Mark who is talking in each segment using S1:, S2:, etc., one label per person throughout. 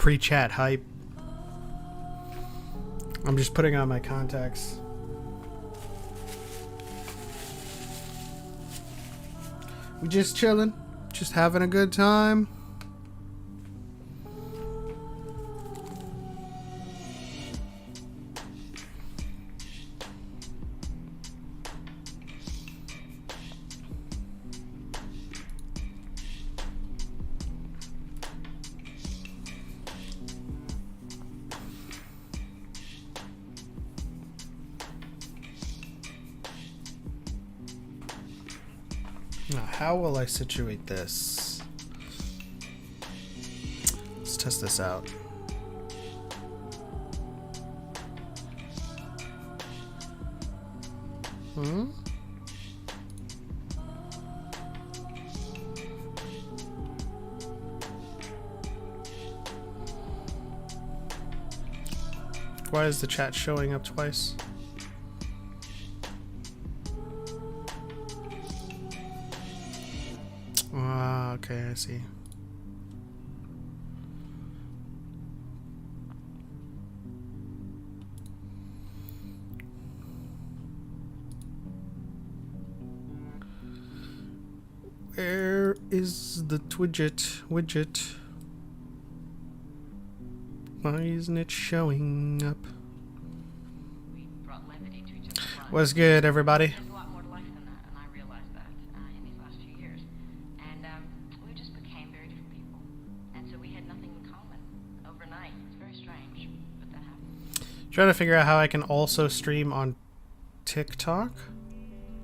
S1: pre-chat hype. I'm just putting on my contacts. We just chilling, just having a good time. Now, how will I situate this? Let's test this out. Why is the chat showing up twice? Okay, I see. Where is the widget? Why isn't it showing up? What's good, everybody? Trying to figure out how I can also stream on TikTok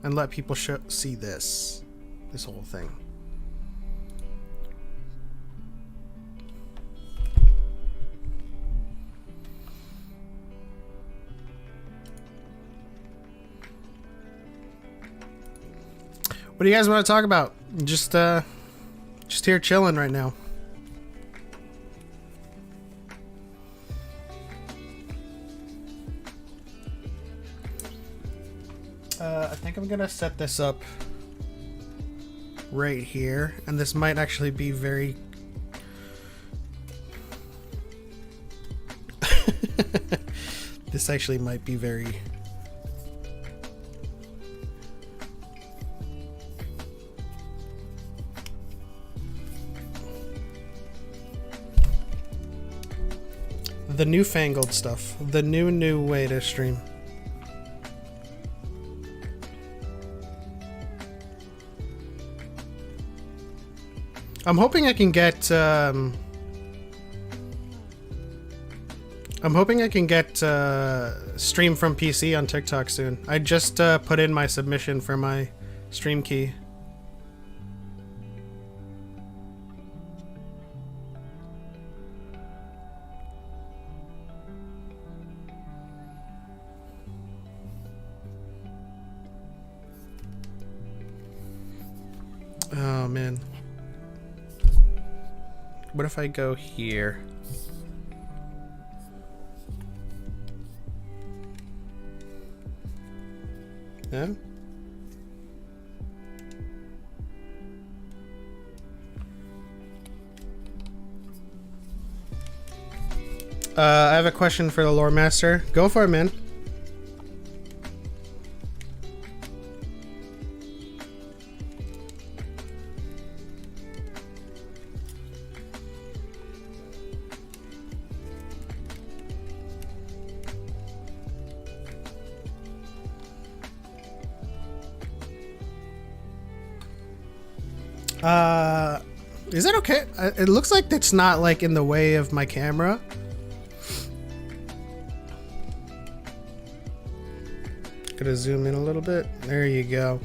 S1: and let people see this whole thing. What do you guys want to talk about? Just here chilling right now. I think I'm gonna set this up right here, and this might actually be very this actually might be very the newfangled stuff, the new way to stream. I'm hoping I can get stream from PC on TikTok soon. I just put in my submission for my stream key. Oh man. What if I go here? Yeah? I have a question for the lore master. Go for it, man. Is that okay? It looks like it's not like in the way of my camera. Gonna zoom in a little bit. There you go.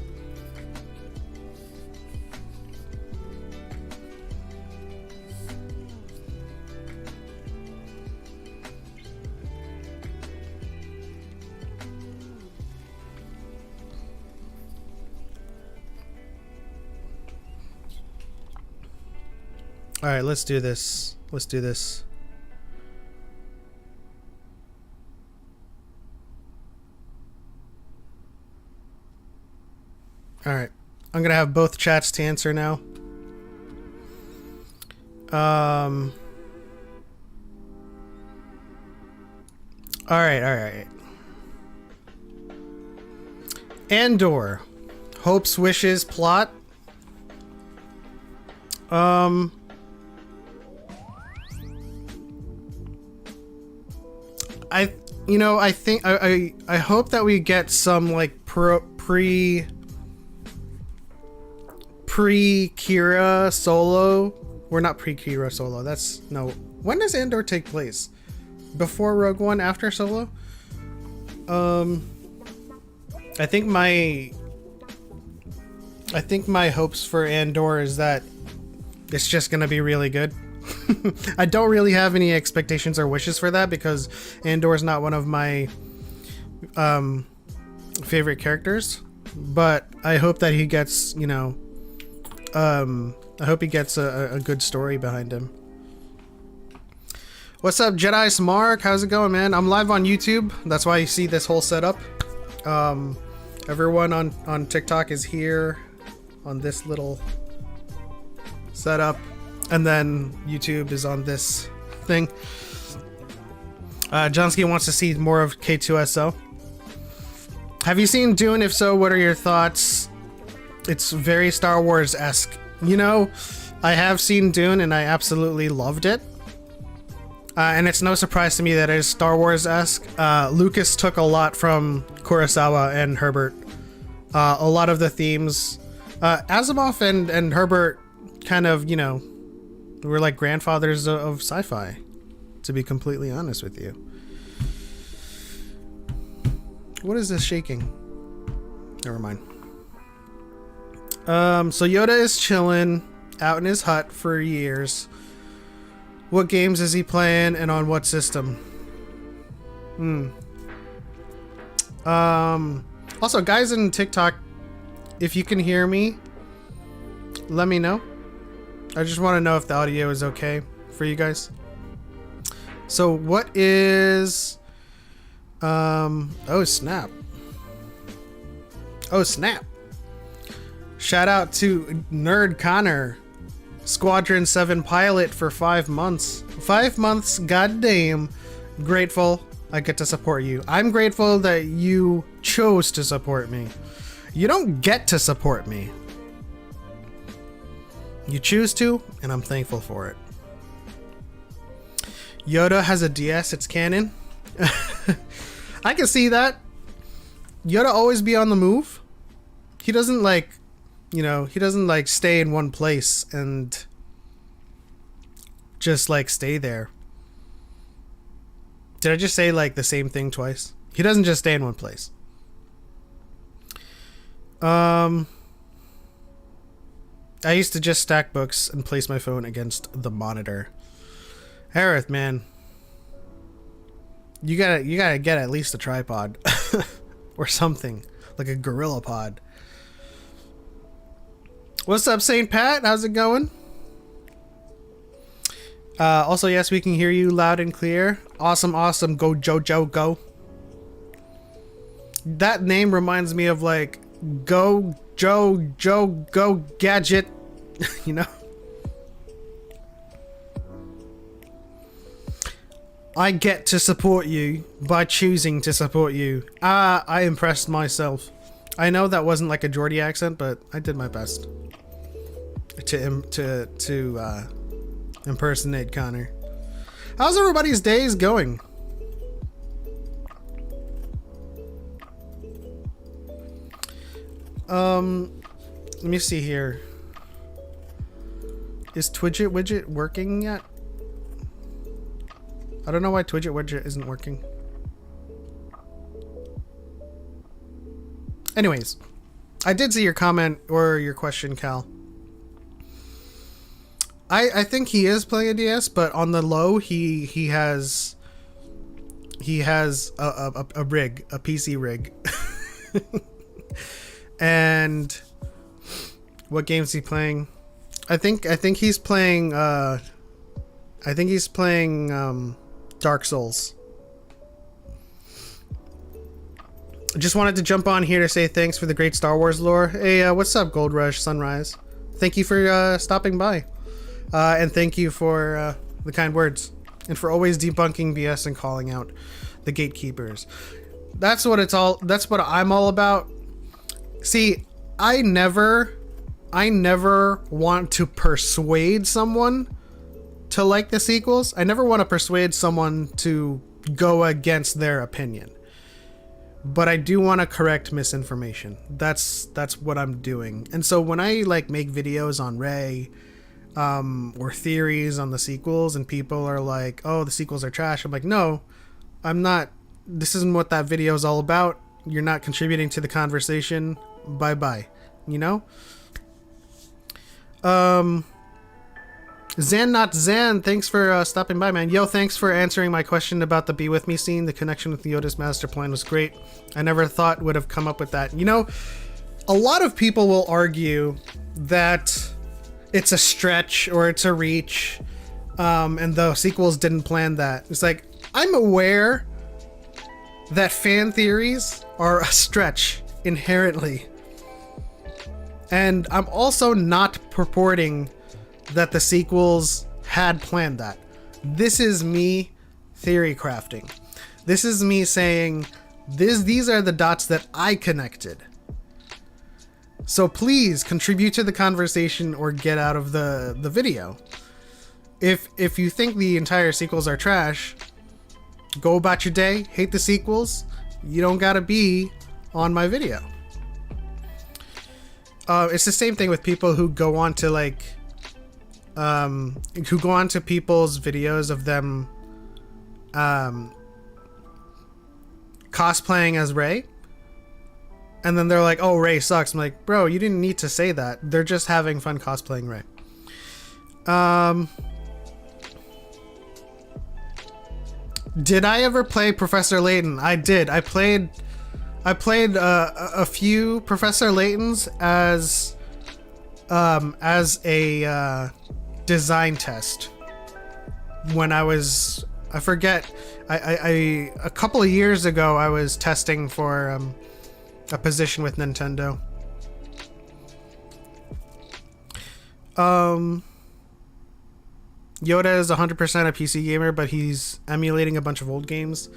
S1: All right, let's do this. Let's do this. All right, I'm gonna have both chats to answer now. All right, all right. Andor, hopes, wishes, plot. I think I hope that we get some like pre Kira Solo. We're not pre Kira Solo. That's no. When does Andor take place? Before Rogue One, after Solo? I think my hopes for Andor is that it's just gonna be really good. I don't really have any expectations or wishes for that because Andor is not one of my favorite characters, but I hope that he gets, you know, I hope he gets a good story behind him. What's up, Jedi Smark? How's it going, man? I'm live on YouTube. That's why you see this whole setup. Everyone on TikTok is here on this little setup, and then YouTube is on this thing. Johnsky wants to see more of K2SO. Have you seen Dune? If so, what are your thoughts? It's very Star Wars-esque. You know, I have seen Dune and I absolutely loved it. And it's no surprise to me that it is Star Wars-esque. Lucas took a lot from Kurosawa and Herbert. A lot of the themes. Asimov and Herbert kind of, you know, were like grandfathers of sci-fi, to be completely honest with you. What is this shaking? Never mind. So Yoda is chilling out in his hut for years. What games is he playing and on what system? Also, guys in TikTok, if you can hear me, let me know. I just want to know if the audio is okay for you guys. So what is oh snap. Oh snap. Shout out to Nerd Connor, Squadron 7 pilot for 5 months. 5 months, goddamn. Grateful I get to support you. I'm grateful that you chose to support me. You don't get to support me. You choose to, and I'm thankful for it. Yoda has a DS, it's canon. I can see that. Yoda always be on the move. He doesn't like, you know, he doesn't like stay in one place and just like stay there. Did I just say like the same thing twice? He doesn't just stay in one place. I used to just stack books and place my phone against the monitor. Harith, man. You gotta get at least a tripod. Or something. Like a gorilla pod. What's up, St. Pat? How's it going? Also, yes, we can hear you loud and clear. Awesome, awesome. Go, Jojo, go. That name reminds me of like, go, Joe, go, gadget. You know? I get to support you by choosing to support you. I impressed myself. I know that wasn't like a Geordie accent, but I did my best to impersonate Connor. How's everybody's days going? Let me see here. Is Twidget widget working yet? I don't know why Twidget widget isn't working. Anyways, I did see your comment or your question, Cal. I think he is playing a DS, but on the low, he has a rig, a PC rig. And what game's he playing? I think he's playing Dark Souls. Just wanted to jump on here to say thanks for the great Star Wars lore. Hey, what's up, Gold Rush Sunrise? Thank you for stopping by. And thank you for the kind words. And for always debunking BS and calling out the gatekeepers. That's what I'm all about. See, I never want to persuade someone to like the sequels. I never want to persuade someone to go against their opinion. But I do want to correct misinformation. That's what I'm doing. And so when I like make videos on Rey, or theories on the sequels, and people are like, "Oh, the sequels are trash," I'm like, "No, I'm not. This isn't what that video is all about. You're not contributing to the conversation. Bye bye." You know? Zan not Zan, thanks for stopping by, man. Yo, thanks for answering my question about the Be With Me scene. The connection with Yoda's master plan was great. I never thought would have come up with that. You know, a lot of people will argue that it's a stretch or it's a reach, and the sequels didn't plan that. It's like, I'm aware that fan theories are a stretch inherently. And I'm also not purporting that the sequels had planned that. This is me theory crafting. This is me saying, these are the dots that I connected. So please contribute to the conversation or get out of the video. If you think the entire sequels are trash, go about your day, hate the sequels. You don't gotta be on my video. It's the same thing with people who go on to like, who go on to people's videos of them cosplaying as Rey, and then they're like, "Oh, Rey sucks." I'm like, bro, you didn't need to say that. They're just having fun cosplaying Rey. Did I ever play Professor Layton? I did. I played a few Professor Laytons as a design test when I forget, a couple of years ago I was testing for a position with Nintendo. Yoda is 100% a PC gamer, but he's emulating a bunch of old games.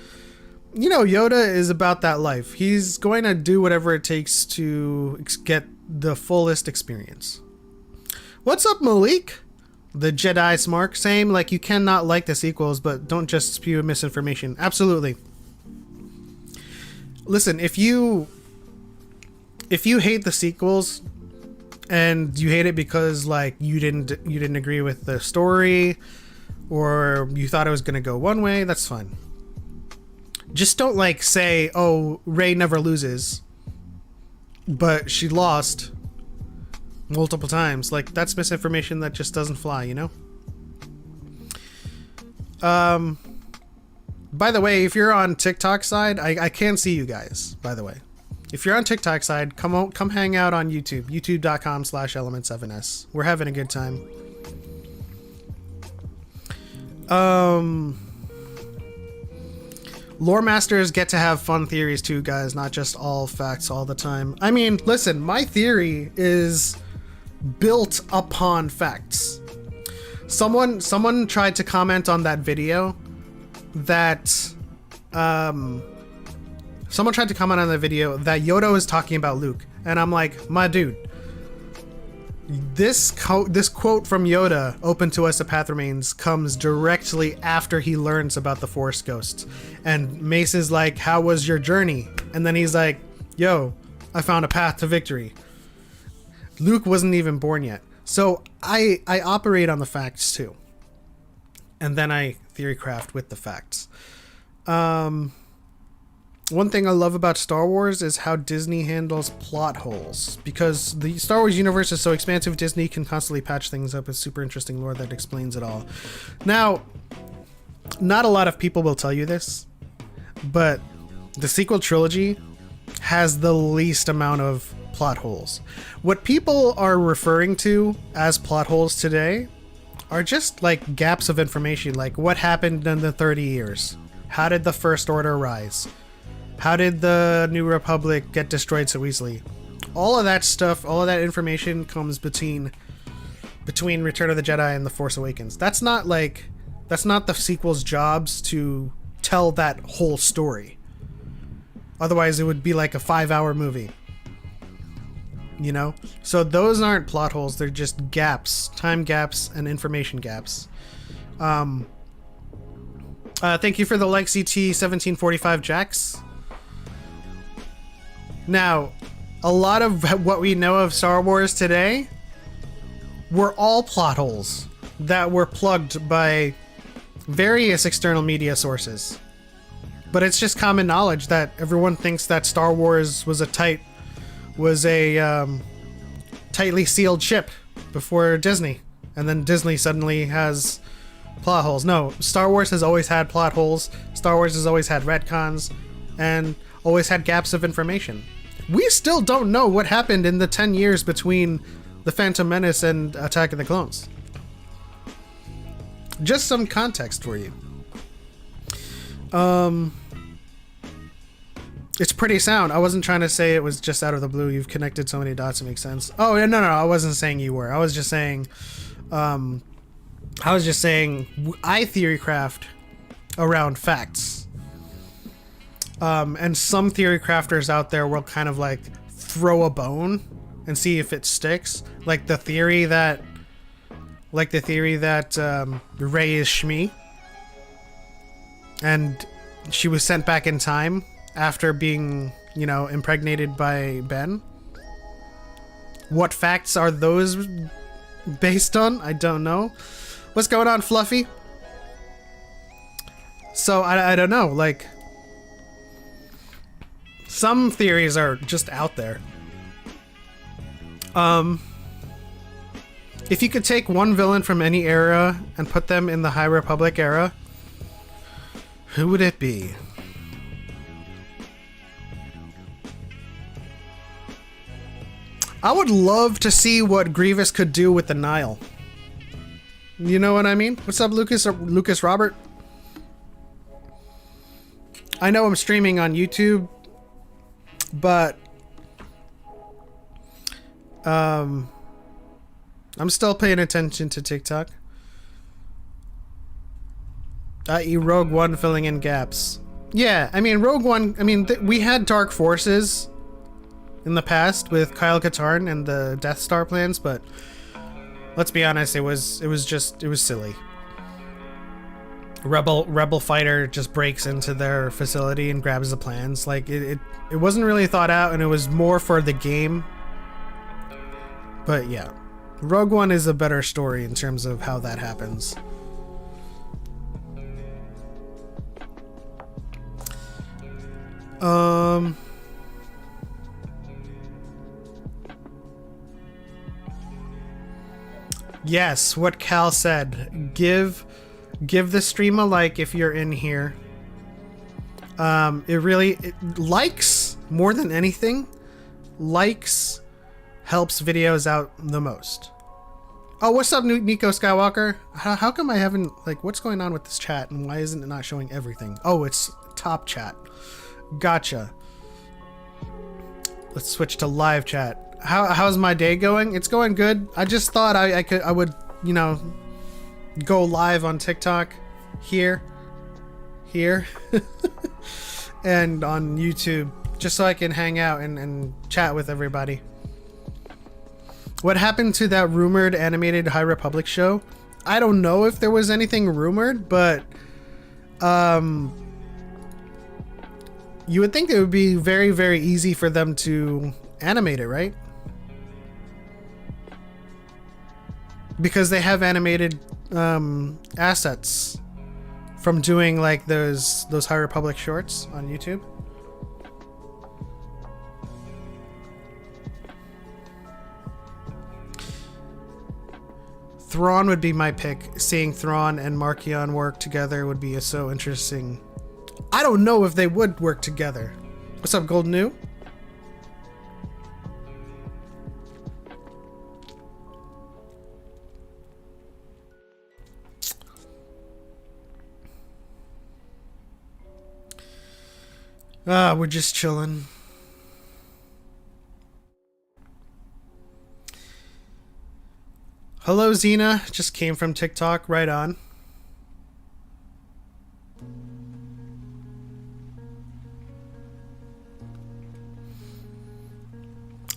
S1: You know, Yoda is about that life. He's going to do whatever it takes to get the fullest experience. What's up, Malik? The Jedi Smark, same, like, you cannot like the sequels, but don't just spew misinformation. Absolutely. Listen, if you hate the sequels and you hate it because like you didn't agree with the story, or you thought it was gonna go one way, that's fine. Just don't like say, "Oh, Rey never loses," but she lost multiple times. Like, that's misinformation that just doesn't fly, you know? By the way, if you're on TikTok side, I can see you guys, by the way. If you're on TikTok side, come hang out on YouTube, youtube.com/element7s. We're having a good time. Lore masters get to have fun theories too, guys, not just all facts all the time. I mean, listen, my theory is built upon facts. Someone tried to comment on that video that Yoda was talking about Luke, and I'm like, my dude, this quote from Yoda, "Open to us a path remains," comes directly after he learns about the Force ghosts. And Mace is like, "How was your journey?" And then he's like, "Yo, I found a path to victory." Luke wasn't even born yet. So I operate on the facts too. And then I theory craft with the facts. One thing I love about Star Wars is how Disney handles plot holes. Because the Star Wars universe is so expansive, Disney can constantly patch things up with super interesting lore that explains it all. Now, not a lot of people will tell you this, but the sequel trilogy has the least amount of plot holes. What people are referring to as plot holes today are just like gaps of information, like what happened in the 30 years? How did the First Order rise? How did the New Republic get destroyed so easily? All of that stuff, all of that information comes between Return of the Jedi and The Force Awakens. That's not the sequel's jobs to tell that whole story. Otherwise, it would be like a 5-hour movie. You know? So those aren't plot holes. They're just gaps. Time gaps and information gaps. Thank you for the like, CT 1745 Jax. Now, a lot of what we know of Star Wars today were all plot holes that were plugged by various external media sources. But it's just common knowledge that everyone thinks that Star Wars was a tightly sealed ship before Disney, and then Disney suddenly has plot holes. No, Star Wars has always had plot holes. Star Wars has always had retcons and always had gaps of information. We still don't know what happened in the 10 years between The Phantom Menace and Attack of the Clones. Just some context for you. It's pretty sound. I wasn't trying to say it was just out of the blue. You've connected so many dots, it makes sense. Oh, no, I wasn't saying you were. I was just saying, I theory craft around facts. And some theory crafters out there will kind of like throw a bone and see if it sticks. Like the theory that Rey is Shmi, and she was sent back in time after being, you know, impregnated by Ben. What facts are those based on? I don't know. What's going on, Fluffy? So I don't know, like, some theories are just out there. If you could take one villain from any era and put them in the High Republic era, who would it be? I would love to see what Grievous could do with the Nile. You know what I mean? What's up, Lucas Robert? I know I'm streaming on YouTube, but I'm still paying attention to TikTok. I.e. Rogue One filling in gaps. Yeah, I mean, Rogue One, I mean, we had Dark Forces in the past with Kyle Katarn and the Death Star plans, but let's be honest, it was silly. Rebel fighter just breaks into their facility and grabs the plans. Like, it wasn't really thought out, and it was more for the game. But yeah, Rogue One is a better story in terms of how that happens. Yes, what Cal said. Give the stream a like if you're in here. It likes more than anything. Likes helps videos out the most. Oh, what's up, Nico Skywalker? How come I haven't, like, what's going on with this chat and why isn't it not showing everything? Oh, it's top chat. Gotcha. Let's switch to live chat. How's my day going? It's going good. I just thought I would, you know, go live on TikTok here and on YouTube, just so I can hang out and chat with everybody. What happened to that rumored animated High Republic show? I don't know if there was anything rumored, but you would think it would be very, very easy for them to animate it, right? Because they have animated assets from doing like those High Republic shorts on YouTube. Thrawn would be my pick. Seeing Thrawn and Markion work together would be so interesting. I don't know if they would work together. What's up, Golden New? We're just chilling. Hello, Xena. Just came from TikTok. Right on.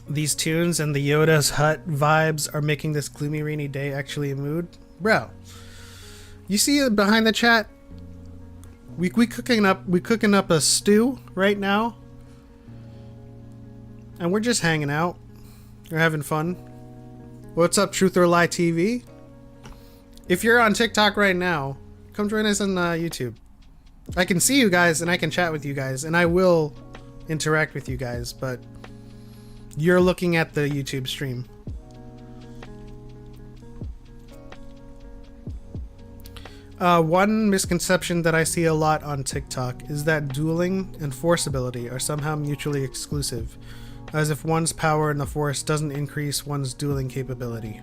S1: these tunes and the Yoda's hut vibes are making this gloomy rainy day actually a mood. Bro, you see behind the chat? We cooking up a stew right now. And we're just hanging out. We're having fun. What's up, Truth or Lie TV? If you're on TikTok right now, come join us on YouTube. I can see you guys and I can chat with you guys and I will interact with you guys, but you're looking at the YouTube stream. One misconception that I see a lot on TikTok is that dueling and force ability are somehow mutually exclusive, as if one's power in the force doesn't increase one's dueling capability.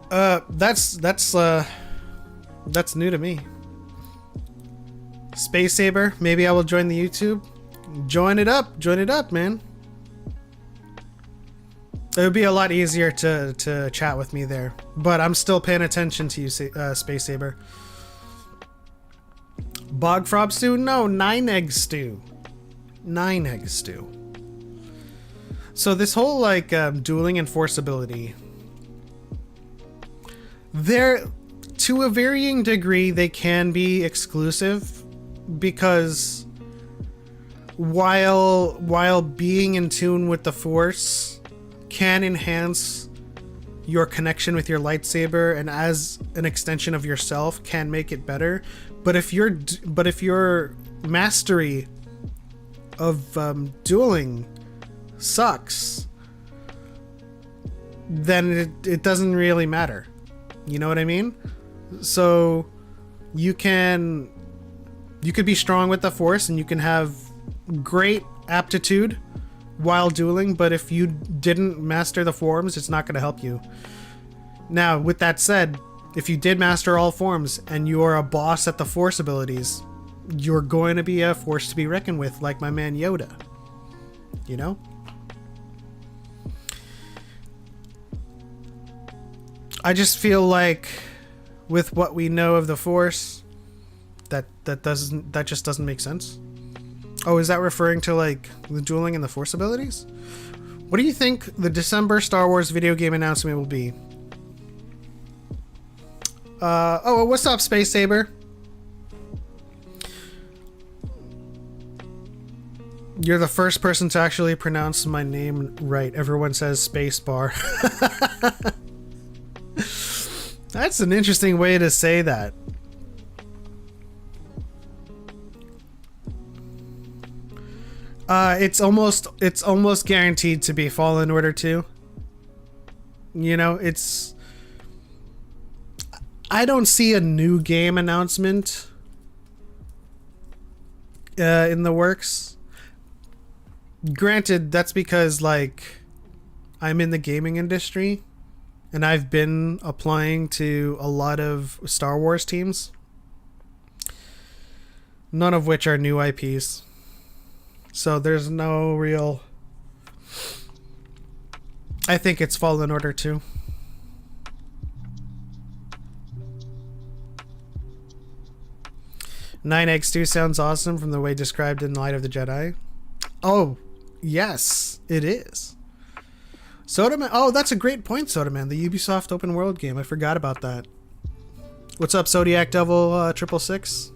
S1: That's new to me. Space Saber, maybe I will join the YouTube. Join it up, man. It would be a lot easier to chat with me there, but I'm still paying attention to you, Space Saber. Bog Frog stew? No, 9-egg stew. 9-egg stew. So this whole like dueling and force ability, they're to a varying degree they can be exclusive, because while being in tune with the force can enhance your connection with your lightsaber and as an extension of yourself can make it better, but if your mastery of dueling sucks, then it doesn't really matter. You know what I mean? So you could be strong with the force and you can have great aptitude while dueling, but if you didn't master the forms, it's not going to help you. Now, with that said, if you did master all forms and you're a boss at the force abilities, you're going to be a force to be reckoned with, like my man Yoda. You know? I just feel like with what we know of the force, that just doesn't make sense. Oh, is that referring to like the dueling and the force abilities? What do you think the December Star Wars video game announcement will be? Oh, what's up, Space Saber? You're the first person to actually pronounce my name right. Everyone says space bar. That's an interesting way to say that. It's almost guaranteed to be Fallen Order 2. You know, I don't see a new game announcement in the works. Granted, that's because like I'm in the gaming industry and I've been applying to a lot of Star Wars teams, none of which are new IPs. So there's no real... I think it's Fallen Order 2. Nine Egg Stew sounds awesome from the way described in Light of the Jedi. Oh, yes, it is. Soda Man. Oh, that's a great point, Soda Man. The Ubisoft open world game. I forgot about that. What's up, Zodiac Devil 666?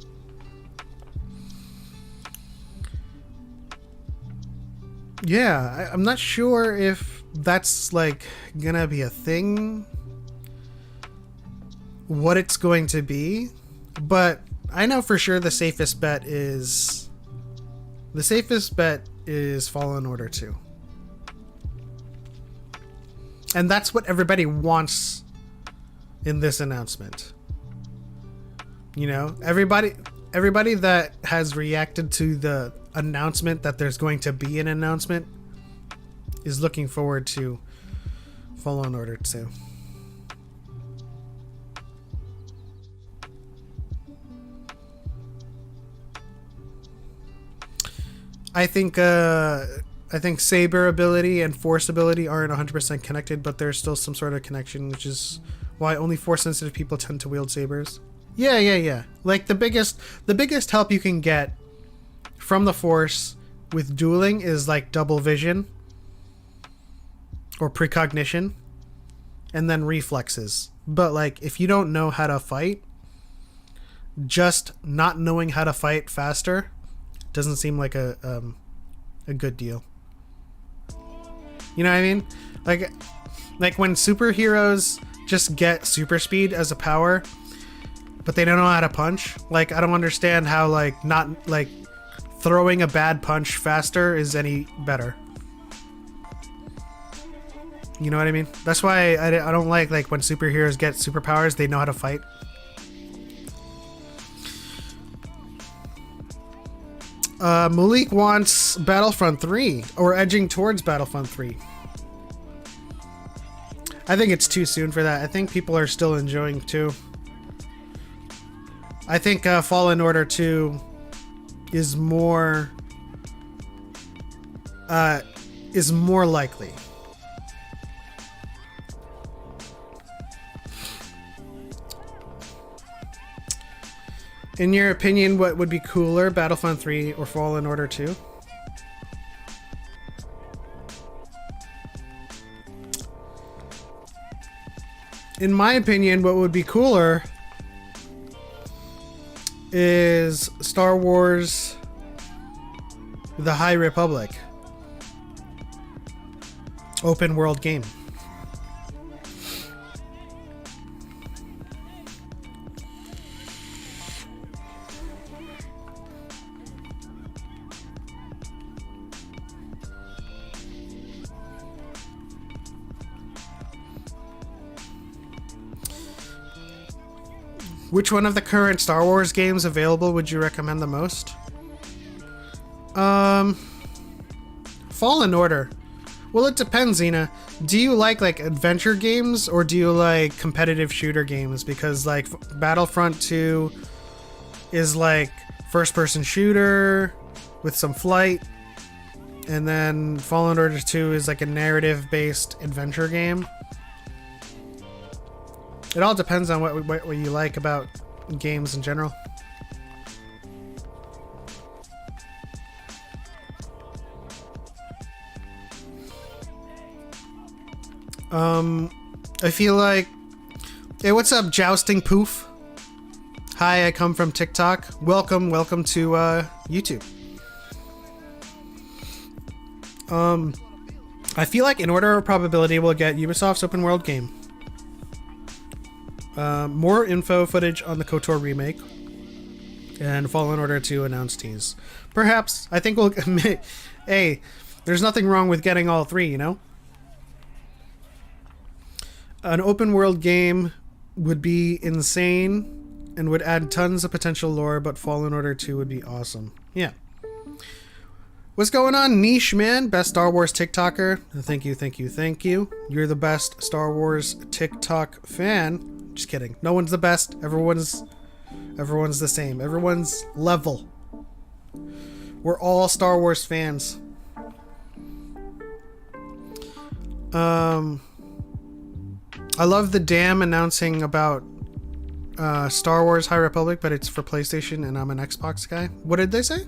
S1: Yeah, I'm not sure if that's like gonna be a thing, what it's going to be, but I know for sure the safest bet is Fallen Order 2. And that's what everybody wants in this announcement. You know, everybody that has reacted to the announcement that there's going to be an announcement is looking forward to Fallen Order 2. I think Saber ability and Force ability aren't 100% connected, but there's still some sort of connection, which is why only Force sensitive people tend to wield sabers. Yeah. Like the biggest help you can get from the Force with dueling is like double vision or precognition and then reflexes. But like if you don't know how to fight, just not knowing how to fight faster doesn't seem like a good deal. You know what I mean? Like when superheroes just get super speed as a power, but they don't know how to punch. Like I don't understand how like not like throwing a bad punch faster is any better. You know what I mean? That's why I don't like when superheroes get superpowers, they know how to fight. Malik wants Battlefront 3 or edging towards Battlefront 3. I think it's too soon for that. I think people are still enjoying 2. I think Fallen Order 2 is more likely. In your opinion, what would be cooler, Battlefront 3 or Fallen Order 2? In my opinion, what would be cooler is Star Wars The High Republic. Open world game. Which one of the current Star Wars games available would you recommend the most? Fallen Order. Well, it depends, Zena. Do you like adventure games or do you like competitive shooter games? Because like Battlefront 2 is like first-person shooter with some flight, and then Fallen Order 2 is like a narrative-based adventure game. It all depends on what you like about games in general. I feel like... Hey, what's up, Jousting Poof? Hi, I come from TikTok. Welcome to YouTube. I feel like in order of probability we'll get Ubisoft's open world game. More info footage on the KOTOR remake, and Fallen Order 2 announced tease. Perhaps. I think we'll... Hey, there's nothing wrong with getting all 3, you know? An open world game would be insane and would add tons of potential lore, but Fallen Order 2 would be awesome. Yeah. What's going on, Niche Man? Best Star Wars TikToker. Thank you. You're the best Star Wars TikTok fan. Just kidding. No one's the best. Everyone's the same. Everyone's level. We're all Star Wars fans. I love the Dam announcing about Star Wars High Republic, but it's for PlayStation and I'm an Xbox guy. What did they say?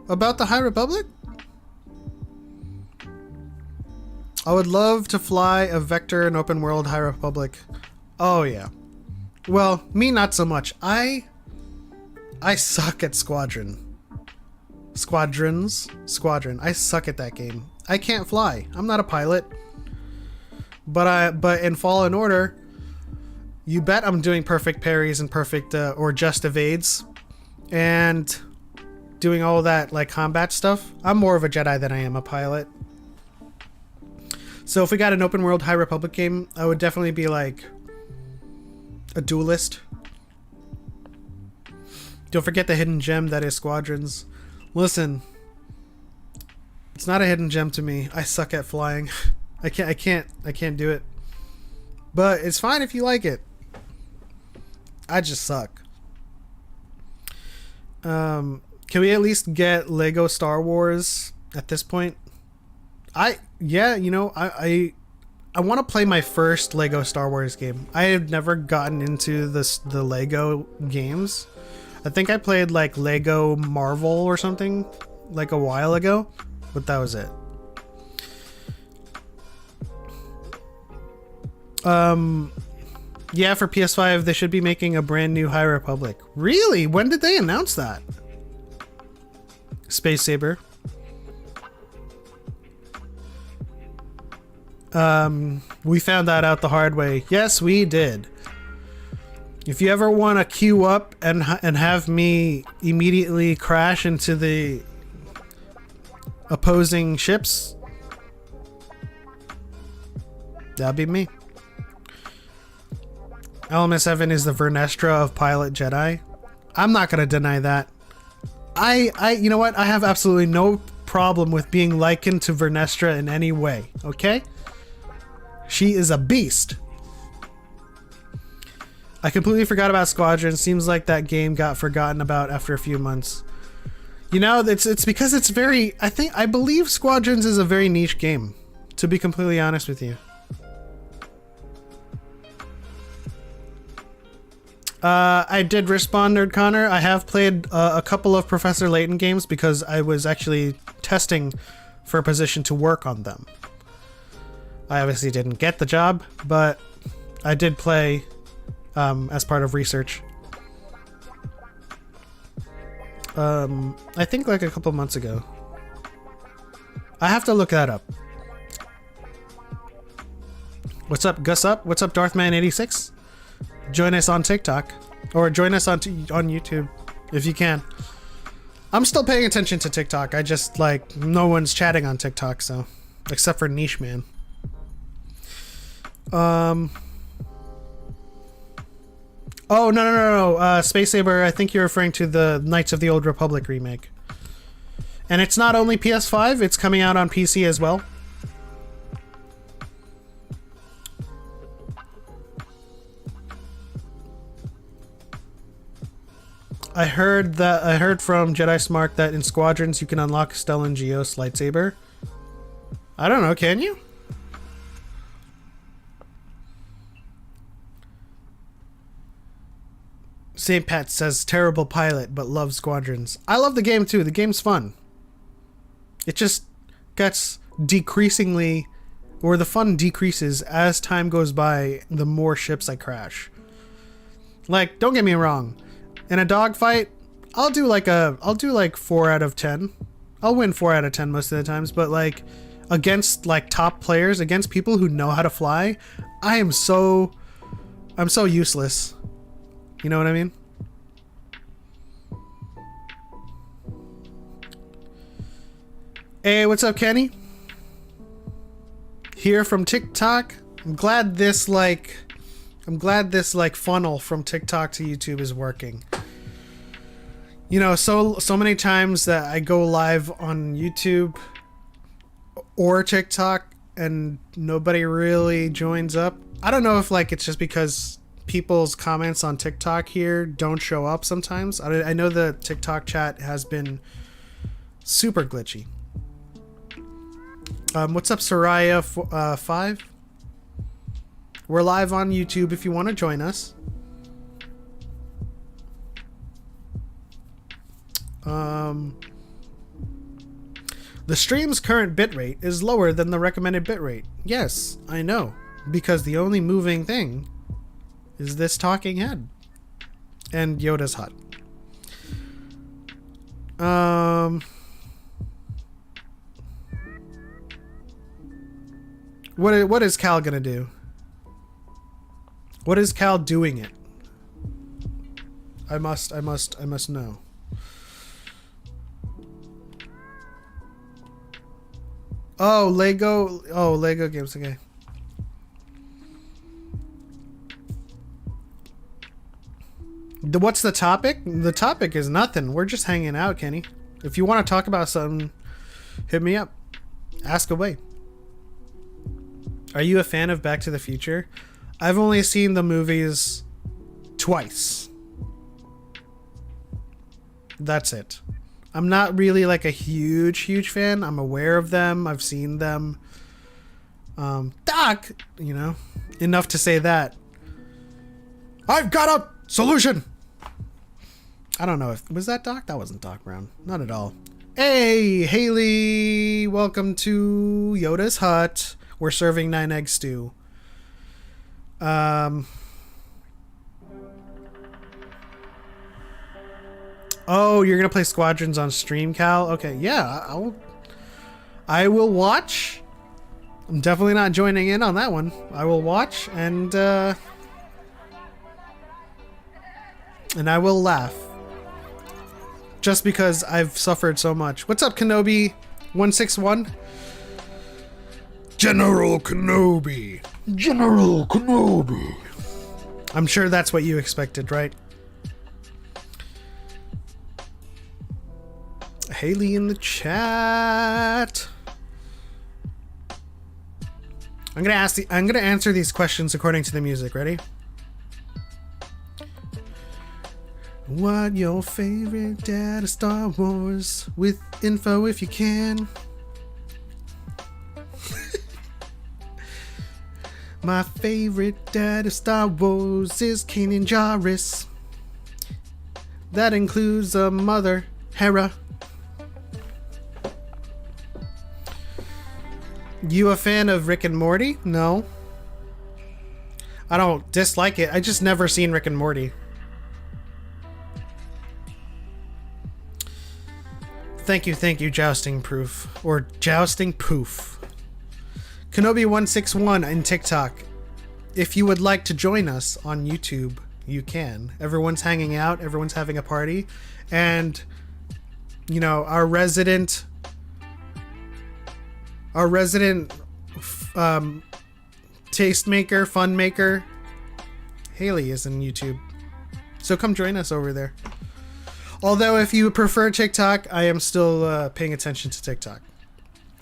S1: About the High Republic? I would love to fly a Vector in open world High Republic. Oh yeah. Well, me not so much. I suck at Squadron. I suck at that game. I can't fly. I'm not a pilot. But in Fallen Order, you bet I'm doing perfect parries and perfect or just evades and doing all that like combat stuff. I'm more of a Jedi than I am a pilot. So if we got an open world High Republic game, I would definitely be like a duelist. Don't forget the hidden gem that is Squadrons. Listen, it's not a hidden gem to me. I suck at flying. I can't do it. But it's fine if you like it. I just suck. Can we at least get Lego Star Wars at this point? I want to play my first Lego Star Wars game. I have never gotten into the Lego games. I think I played like Lego Marvel or something like a while ago, but that was it. Yeah, for PS5 they should be making a brand new High Republic. Really? When did they announce that? Space Saber. We found that out the hard way. Yes, we did. If you ever want to queue up and have me immediately crash into the opposing ships, that'd be me. LMS7 is the Vernestra of Pilot Jedi. I'm not gonna deny that. You know what? I have absolutely no problem with being likened to Vernestra in any way. Okay? She is a beast. I completely forgot about Squadron. Seems like that game got forgotten about after a few months. You know, it's because it's very. I believe Squadrons is a very niche game. To be completely honest with you. I did respawn, Nerd Connor. I have played a couple of Professor Layton games because I was actually testing for a position to work on them. I obviously didn't get the job, but I did play as part of research. I think like a couple months ago. I have to look that up. What's up, Gus Up? What's up, Darthman86? Join us on TikTok or join us on YouTube if you can. I'm still paying attention to TikTok. I just like no one's chatting on TikTok, so except for Niche Man. Oh no. Space Saber, I think you're referring to the Knights of the Old Republic remake. And it's not only PS5, it's coming out on PC as well. I heard from Jedi Smart that in Squadrons you can unlock Stellan Geos lightsaber. I don't know, can you? St. Pat says terrible pilot but loves Squadrons. I love the game too. The game's fun. It just gets decreasingly, or the fun decreases as time goes by the more ships I crash. Like, don't get me wrong. In a dogfight, I'll do like 4 out of 10. I'll win 4 out of 10 most of the times, but like against like top players, against people who know how to fly, I'm so useless. You know what I mean? Hey, what's up, Kenny? Here from TikTok. I'm glad this funnel from TikTok to YouTube is working. You know, so many times that I go live on YouTube or TikTok and nobody really joins up. I don't know if like it's just because people's comments on TikTok here don't show up sometimes. I know the TikTok chat has been super glitchy. What's up, Soraya 5? We're live on YouTube if you want to join us. The stream's current bitrate is lower than the recommended bitrate. Yes, I know, because the only moving thing is this talking head and Yoda's hut. What is Cal gonna do? What is Cal doing it? I must know. Oh, Lego games, okay. What's the topic? The topic is nothing. We're just hanging out, Kenny. If you want to talk about something, hit me up. Ask away. Are you a fan of Back to the Future? I've only seen the movies twice. That's it. I'm not really like a huge fan. I'm aware of them. I've seen them. Doc, you know, enough to say that. I've got a solution. I don't know if was that Doc. That wasn't Doc Brown. Not at all. Hey, Haley, welcome to Yoda's hut. We're serving 9-egg stew. Oh, you're gonna play Squadrons on stream, Cal? Okay, yeah, I will watch. I'm definitely not joining in on that one. I will watch and I will laugh. Just because I've suffered so much. What's up, Kenobi 161? General Kenobi. General Kenobi. I'm sure that's what you expected, right? Haley in the chat. I'm gonna answer these questions according to the music. Ready? What your favorite dad of Star Wars? With info if you can. My favorite dad of Star Wars is Kanan Jarrus. That includes a mother, Hera. You a fan of Rick and Morty? No. I don't dislike it. I just never seen Rick and Morty. Thank you, Jousting Proof. Or Jousting Poof. Kenobi161 in TikTok. If you would like to join us on YouTube, you can. Everyone's hanging out, everyone's having a party, and you know, our resident tastemaker, fun maker, Haley is in YouTube. So come join us over there. Although if you prefer TikTok, I am still paying attention to TikTok.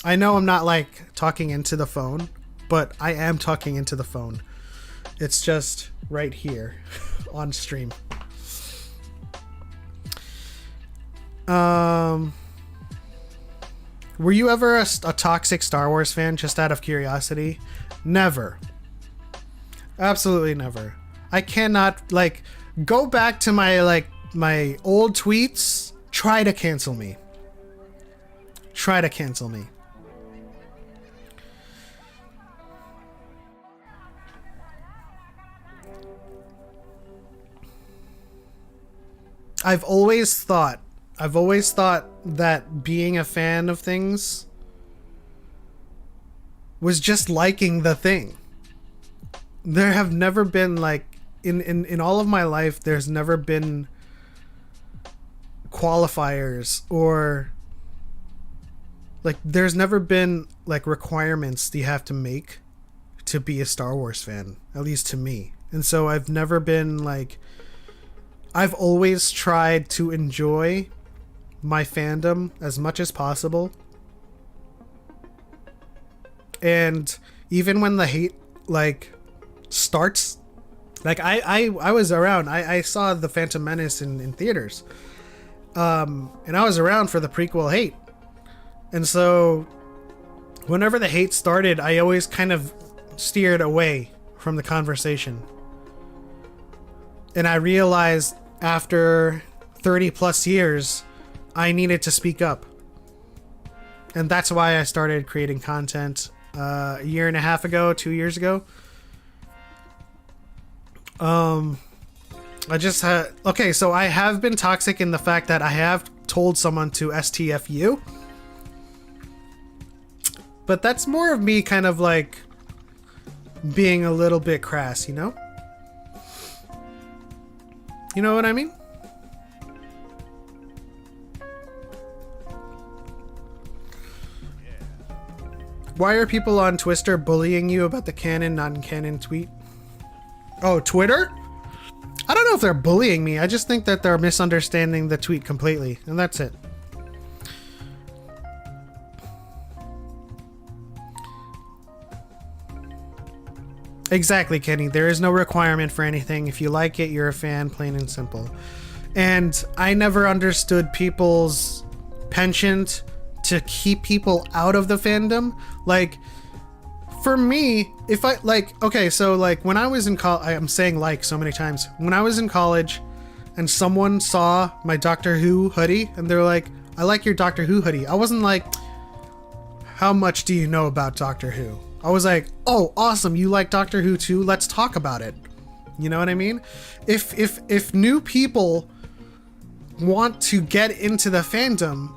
S1: I know I'm not like talking into the phone, but I am talking into the phone. It's just right here on stream. Were you ever a toxic Star Wars fan, just out of curiosity? Never. Absolutely never. I cannot, like, go back to my old tweets. Try to cancel me. Try to cancel me. I've always thought that being a fan of things was just liking the thing. There have never been, like, in all of my life, there's never been qualifiers or like there's never been like requirements that you have to make to be a Star Wars fan, at least to me. And so I've never been like, I've always tried to enjoy my fandom as much as possible. And even when the hate like starts, like I was around, I saw The Phantom Menace in theaters. And I was around for the prequel hate. And so whenever the hate started, I always kind of steered away from the conversation. And I realized after 30 plus years, I needed to speak up. And that's why I started creating content a year and a half ago, 2 years ago. I just had... Okay, so I have been toxic in the fact that I have told someone to STFU. But that's more of me kind of like being a little bit crass, you know? You know what I mean? Why are people on Twitter bullying you about the canon, non-canon tweet? Oh, Twitter? I don't know if they're bullying me. I just think that they're misunderstanding the tweet completely, and that's it. Exactly, Kenny. There is no requirement for anything. If you like it, you're a fan, plain and simple. And I never understood people's penchant to keep people out of the fandom. Like, for me, if I, like, okay, so, like, when I was in college, I'm saying like so many times. When I was in college, and someone saw my Doctor Who hoodie and they're like, I like your Doctor Who hoodie. I wasn't like, how much do you know about Doctor Who? I was like, oh, awesome, you like Doctor Who too? Let's talk about it. You know what I mean? If new people want to get into the fandom,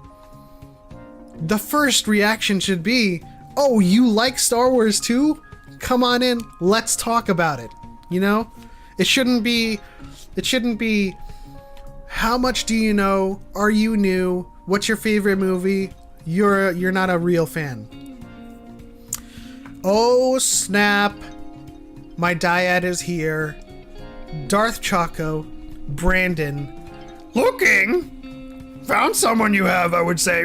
S1: the first reaction should be, oh, you like Star Wars too? Come on in, let's talk about it. You know? It shouldn't be, how much do you know? Are you new? What's your favorite movie? You're not a real fan. Oh snap. My dyad is here. Darth Choco, Brandon, looking. Found someone you have, I would say.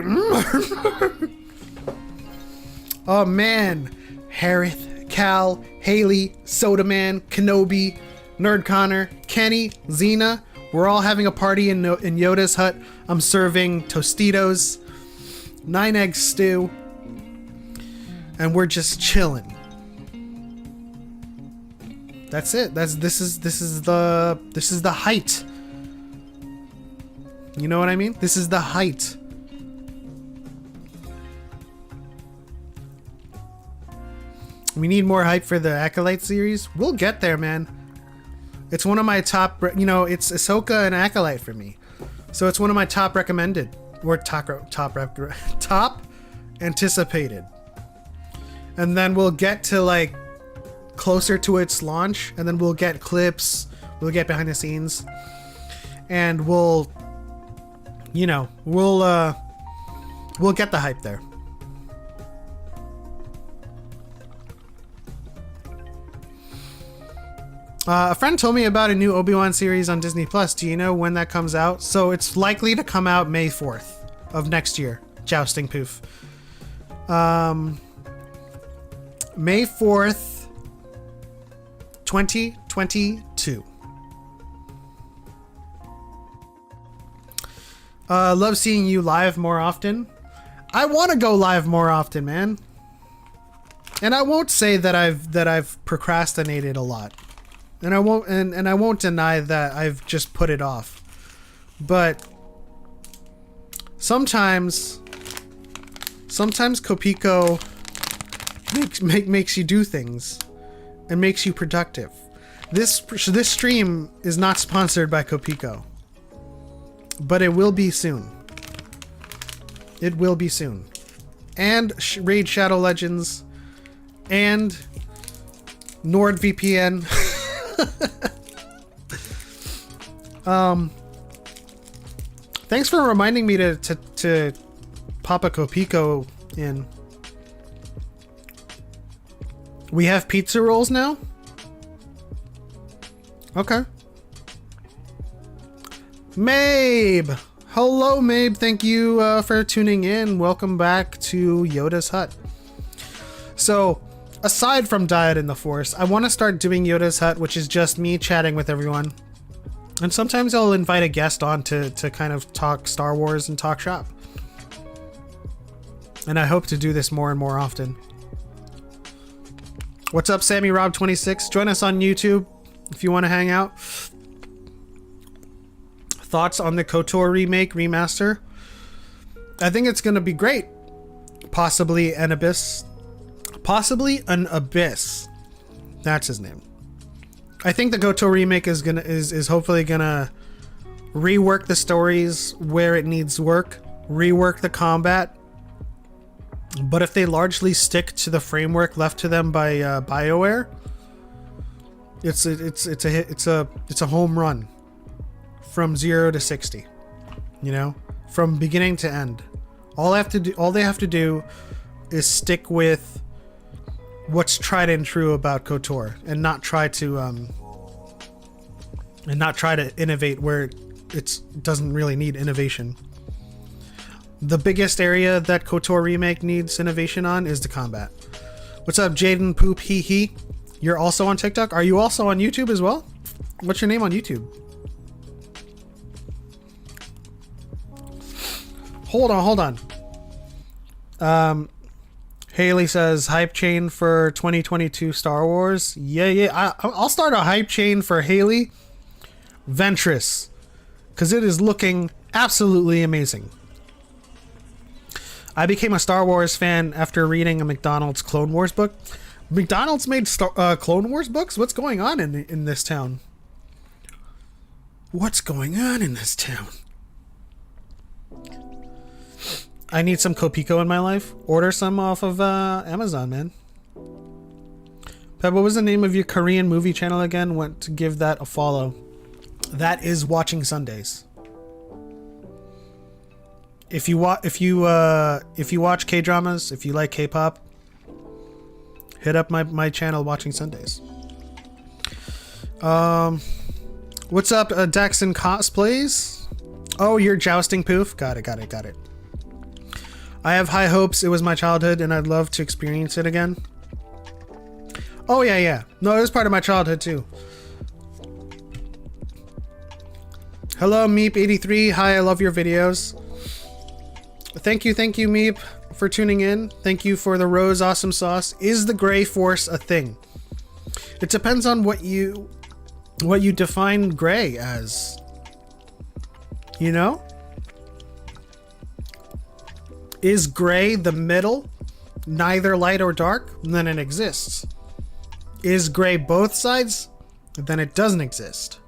S1: Oh man. Harith, Cal, Haley, Soda Man, Kenobi, Nerd Connor, Kenny, Xena. We're all having a party in Yoda's hut. I'm serving Tostitos, 9-egg stew, and we're just chilling. That's it. This is the height. You know what I mean? This is the height. We need more hype for the Acolyte series. We'll get there, man. It's one of my top, you know, it's Ahsoka and Acolyte for me. So it's one of my top recommended, or top anticipated. And then we'll get to like closer to its launch, and then we'll get clips, we'll get behind the scenes, and we'll, you know, we'll get the hype there. A friend told me about a new Obi-Wan series on Disney Plus. Do you know when that comes out? So it's likely to come out May 4th of next year. Jousting poof. May 4th, 2022. Love seeing you live more often. I want to go live more often, man. And I won't say that I've procrastinated a lot. And I won't deny that I've just put it off. But sometimes Copico makes you do things and makes you productive. This stream is not sponsored by Copico, but it will be soon. It will be soon. And Raid Shadow Legends and NordVPN. Thanks for reminding me to pop a Copico in. We have pizza rolls now? Okay. Mabe! Hello, Mabe. Thank you for tuning in. Welcome back to Yoda's Hut. So, aside from Diet in the Force, I want to start doing Yoda's Hut, which is just me chatting with everyone. And sometimes I'll invite a guest on to kind of talk Star Wars and talk shop. And I hope to do this more and more often. What's up, Sammy Rob 26? Join us on YouTube if you want to hang out. Thoughts on the KOTOR remake, remaster? I think it's going to be great. Possibly an Abyss. Possibly an Abyss. That's his name. I think the KOTOR remake is hopefully gonna rework the stories where it needs work, rework the combat. But if they largely stick to the framework left to them by BioWare, it's a home run from 0 to 60. You know, from beginning to end. All they have to do is stick with what's tried and true about KOTOR, and not try to innovate where it doesn't really need innovation. The biggest area that KOTOR remake needs innovation on is the combat. What's up, Jaden Poop Hee Hee? You're also on TikTok? Are you also on YouTube as well? What's your name on YouTube? Hold on. Haley says, hype chain for 2022 Star Wars. Yeah. I'll start a hype chain for Haley. Ventress. because it is looking absolutely amazing. I became a Star Wars fan after reading a McDonald's Clone Wars book. McDonald's made Clone Wars books? What's going on in this town? What's going on in this town? I need some Copico in my life. Order some off of Amazon, man. Peb, what was the name of your Korean movie channel again? Want to give that a follow. That is Watching Sundays. If you watch K-dramas, if you like K-pop, hit up my channel Watching Sundays. What's up, Daxon Cosplays? Oh, you're jousting Poof? Got it. I have high hopes. It was my childhood and I'd love to experience it again. Oh yeah. No, it was part of my childhood too. Hello, Meep83. Hi, I love your videos. Thank you, Meep, for tuning in. Thank you for the rose awesome sauce. Is the gray force a thing? It depends on what you define gray as. You know? Is gray the middle, neither light or dark? Then it exists. Is gray both sides? Then it doesn't exist.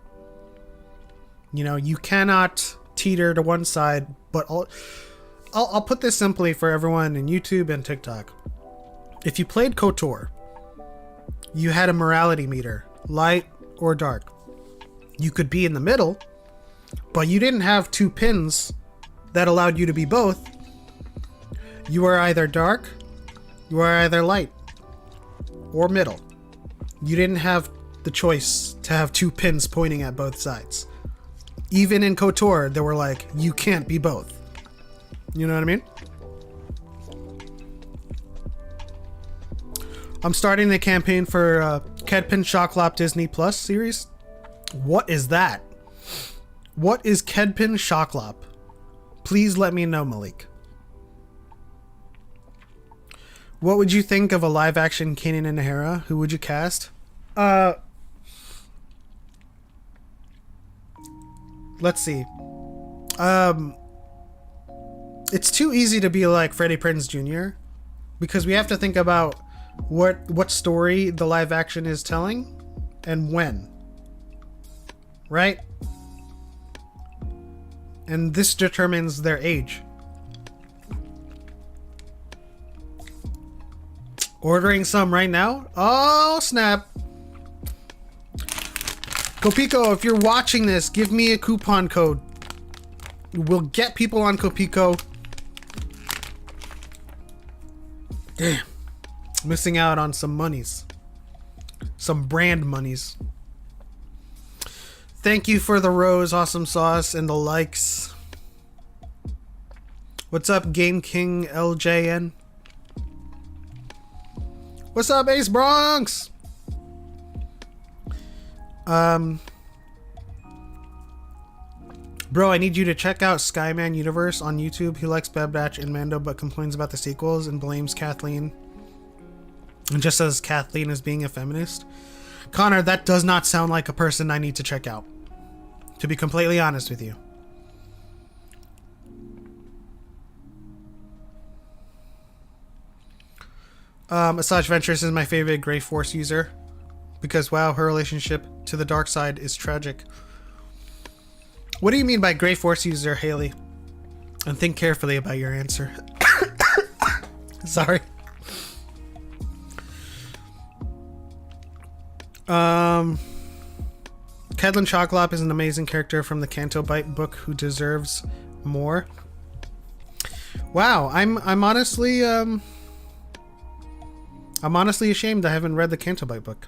S1: You know, you cannot teeter to one side, but I'll put this simply for everyone in YouTube and TikTok. If you played KOTOR, you had a morality meter, light or dark. You could be in the middle, but you didn't have two pins that allowed you to be both. You were either dark, you were either light, or middle. You didn't have the choice to have two pins pointing at both sides. Even in KOTOR, they were like, you can't be both. You know what I mean? I'm starting the campaign for Kedpin Shoklop Disney Plus series. What is that? What is Kedpin Shoklop? Please let me know, Malik. What would you think of a live-action Kanan and Hera? Who would you cast? Let's see. It's too easy to be like Freddie Prinze Jr. because we have to think about what story the live action is telling and when. Right? And this determines their age. Ordering some right now? Oh, snap. Copico, if you're watching this, give me a coupon code. We'll get people on Copico. Damn. Missing out on some monies. Some brand monies. Thank you for the rose awesome sauce and the likes. What's up, Game King LJN? What's up, Ace Bronx? Bro, I need you to check out Skyman Universe on YouTube. He likes Bad Batch and Mando but complains about the sequels and blames Kathleen. And just says Kathleen is being a feminist. Connor, that does not sound like a person I need to check out. To be completely honest with you. Asajj Ventress is my favorite Grey Force user. Because, wow, her relationship to the dark side is tragic. What do you mean by Grey Force user, Haley? And think carefully about your answer. Sorry. Kedlin Shoklop is an amazing character from the Canto Bight book who deserves more. Wow, I'm honestly ashamed I haven't read the Canto Bight book.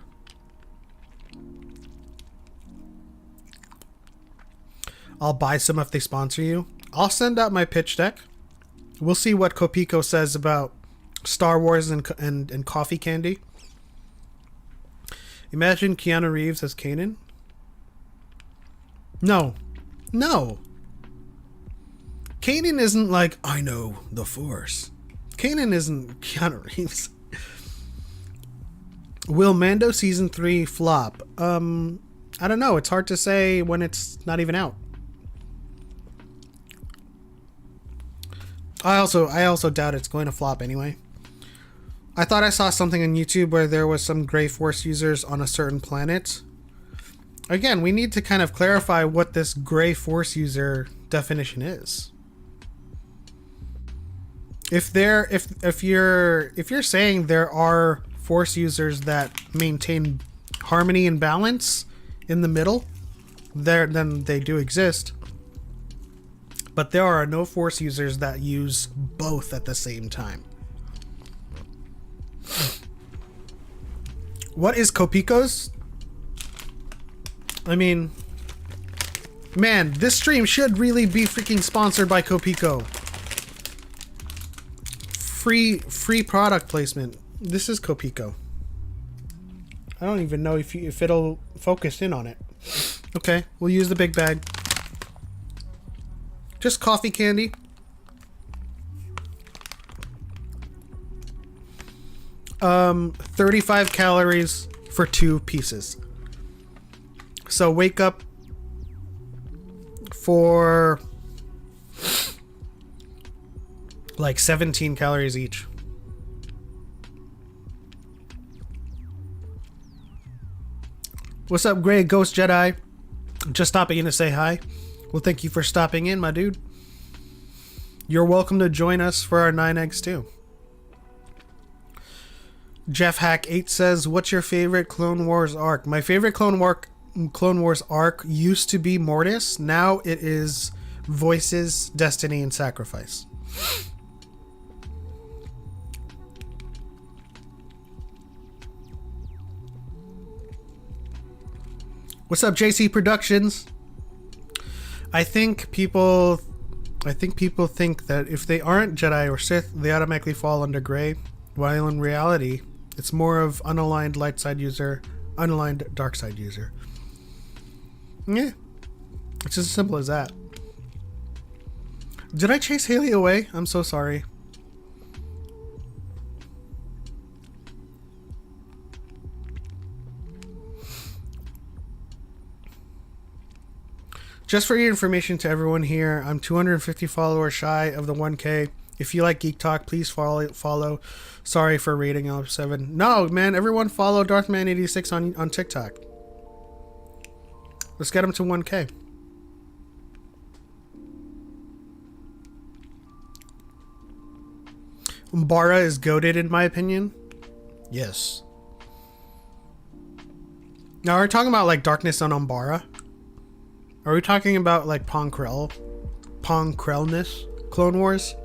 S1: I'll buy some if they sponsor you. I'll send out my pitch deck. We'll see what Copico says about Star Wars and coffee candy. Imagine Keanu Reeves as Kanan. No. Kanan isn't like, I know the Force. Kanan isn't Keanu Reeves. Will Mando Season 3 flop? I don't know. It's hard to say when it's not even out. I also doubt it's going to flop anyway. I thought I saw something on YouTube where there was some gray force users on a certain planet. Again, we need to kind of clarify what this gray force user definition is. If you're saying there are force users that maintain harmony and balance in the middle, then they do exist. But there are no force users that use both at the same time. What is Kopikos? I mean, man, this stream should really be freaking sponsored by Kopiko. Free product placement. This is Kopiko. I don't even know if it'll focus in on it. Okay, we'll use the big bag. Just coffee candy. Um, 35 calories for 2 pieces. So wake up for like 17 calories each. What's up, Grey Ghost Jedi? Just stopping in to say hi. Well, thank you for stopping in, my dude. You're welcome to join us for our 9 eggs too. Jeff Hack 8 says, "What's your favorite Clone Wars arc?" My favorite Clone Wars arc used to be Mortis. Now it is Voices, Destiny, and Sacrifice. What's up, JC Productions? I think people think that if they aren't Jedi or Sith, they automatically fall under gray, while in reality, it's more of unaligned light side user, unaligned dark side user. Yeah, it's as simple as that. Did I chase Haley away? I'm so sorry. Just for your information to everyone here, I'm 250 followers shy of the 1K. If you like Geek Talk, please follow. Sorry for rating out of 7. No, man, everyone follow Darthman86 on TikTok. Let's get him to 1K. Umbara is goated in my opinion. Yes. Now, are we talking about like Darkness on Umbara? Are we talking about like Ponkrellness? Clone Wars?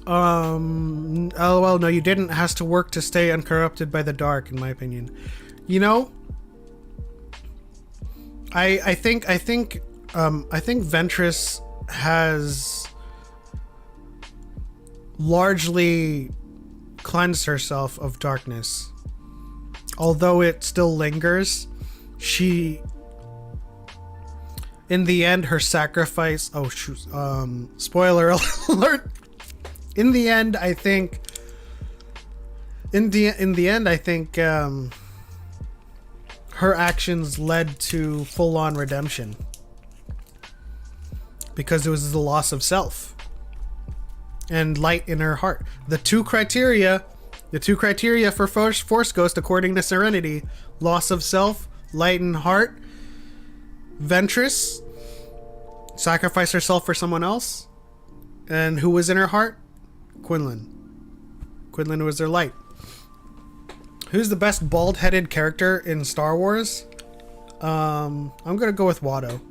S1: LOL, no, you didn't. Has to work to stay uncorrupted by the dark, in my opinion. You know, I think Ventress has largely cleansed herself of darkness. Although it still lingers, she, in the end, her sacrifice, oh shoot, spoiler alert. In the end, I think her actions led to full-on redemption because it was the loss of self and light in her heart. The two criteria for Force Ghost, according to Serenity: loss of self, light in heart. Ventress sacrificed herself for someone else, and who was in her heart? Quinlan was their light. Who's the best bald-headed character in Star Wars? I'm gonna go with Watto.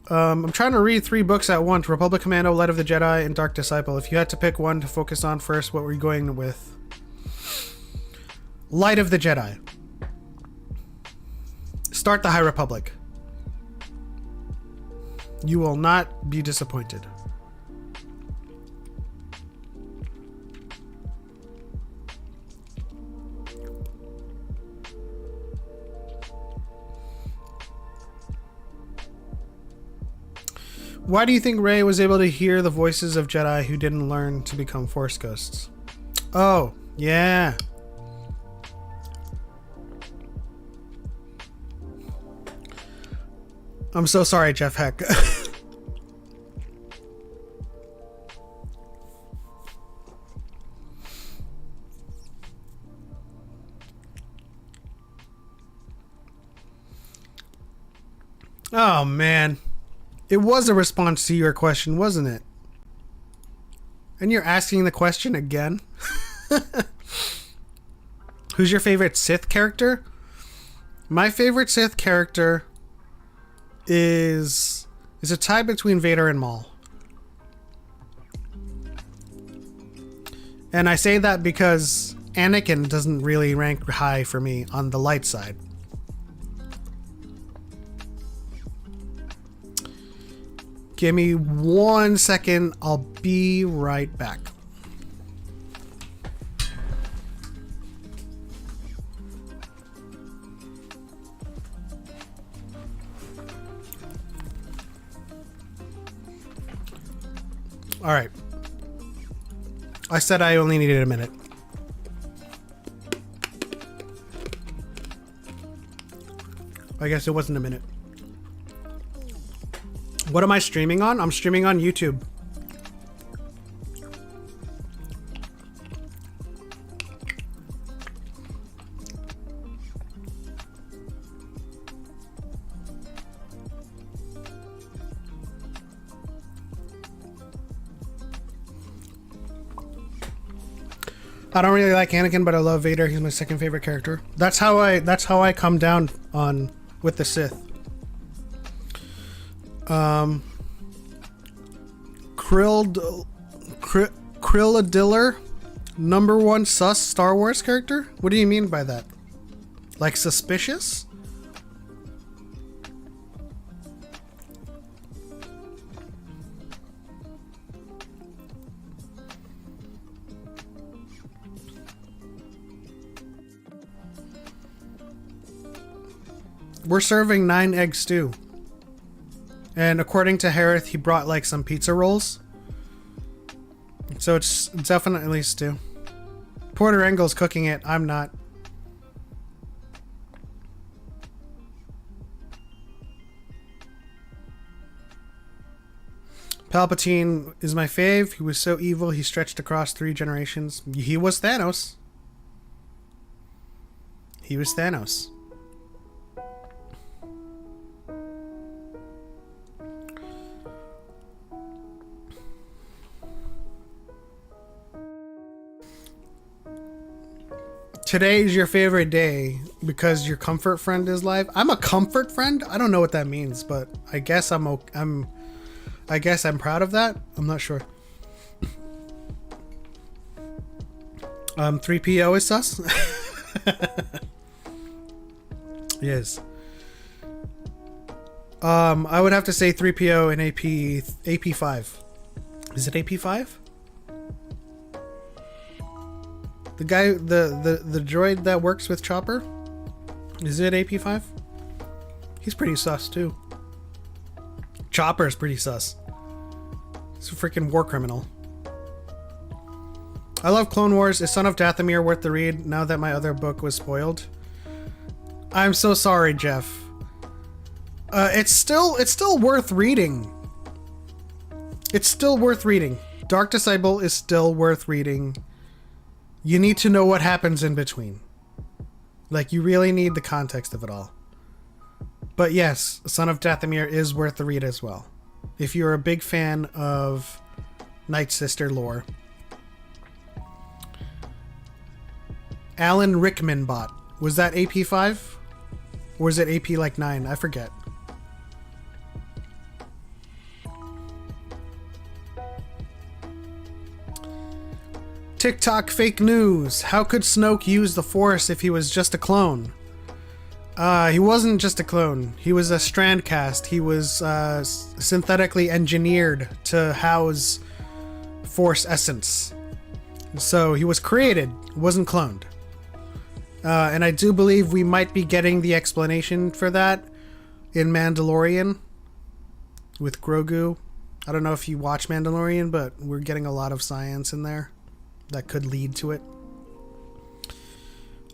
S1: I'm trying to read 3 books at once: Republic Commando, Light of the Jedi, and Dark Disciple. If you had to pick one to focus on first, what were you going with? Light of the Jedi. Start the High Republic. You will not be disappointed. Why do you think Rey was able to hear the voices of Jedi who didn't learn to become Force Ghosts? Oh, yeah. I'm so sorry, Jeff Heck. Oh, man. It was a response to your question, wasn't it? And you're asking the question again? Who's your favorite Sith character? My favorite Sith character is a tie between Vader and Maul. And I say that because Anakin doesn't really rank high for me on the light side. Give me 1 second. I'll be right back. All right. I said I only needed a minute. I guess it wasn't a minute. What am I streaming on? I'm streaming on YouTube. I don't really like Anakin, but I love Vader. He's my second favorite character. That's how I come down on with the Sith. Krilladiller, number one sus Star Wars character? What do you mean by that? Like suspicious? We're serving 9 egg stew. And according to Harith, he brought like some pizza rolls. So it's definitely stew. Porter Engel's cooking it. I'm not. Palpatine is my fave. He was so evil, he stretched across 3 generations. He was Thanos. He was Thanos. Today is your favorite day because your comfort friend is live. I'm a comfort friend. I don't know what that means, but I guess I guess I'm proud of that. I'm not sure. 3PO is sus. Yes. I would have to say 3PO and AP5. Is it AP5? The guy, the droid that works with Chopper? Is it AP5? He's pretty sus too. Chopper's pretty sus. He's a freaking war criminal. I love Clone Wars. Is Son of Dathomir worth the read now that my other book was spoiled? I'm so sorry, Jeff. It's still worth reading. It's still worth reading. Dark Disciple is still worth reading. You need to know what happens in between. Like, you really need the context of it all. But yes, Son of Dathomir is worth the read as well. If you're a big fan of Night Sister lore. Alan Rickman bot. Was that AP5? Or was it AP like 9? I forget. TikTok fake news. How could Snoke use the Force if he was just a clone? He wasn't just a clone. He was a strand cast. He was synthetically engineered to house Force essence. So he was created, wasn't cloned. And I do believe we might be getting the explanation for that in Mandalorian with Grogu. I don't know if you watch Mandalorian, but we're getting a lot of science in there. that could lead to it.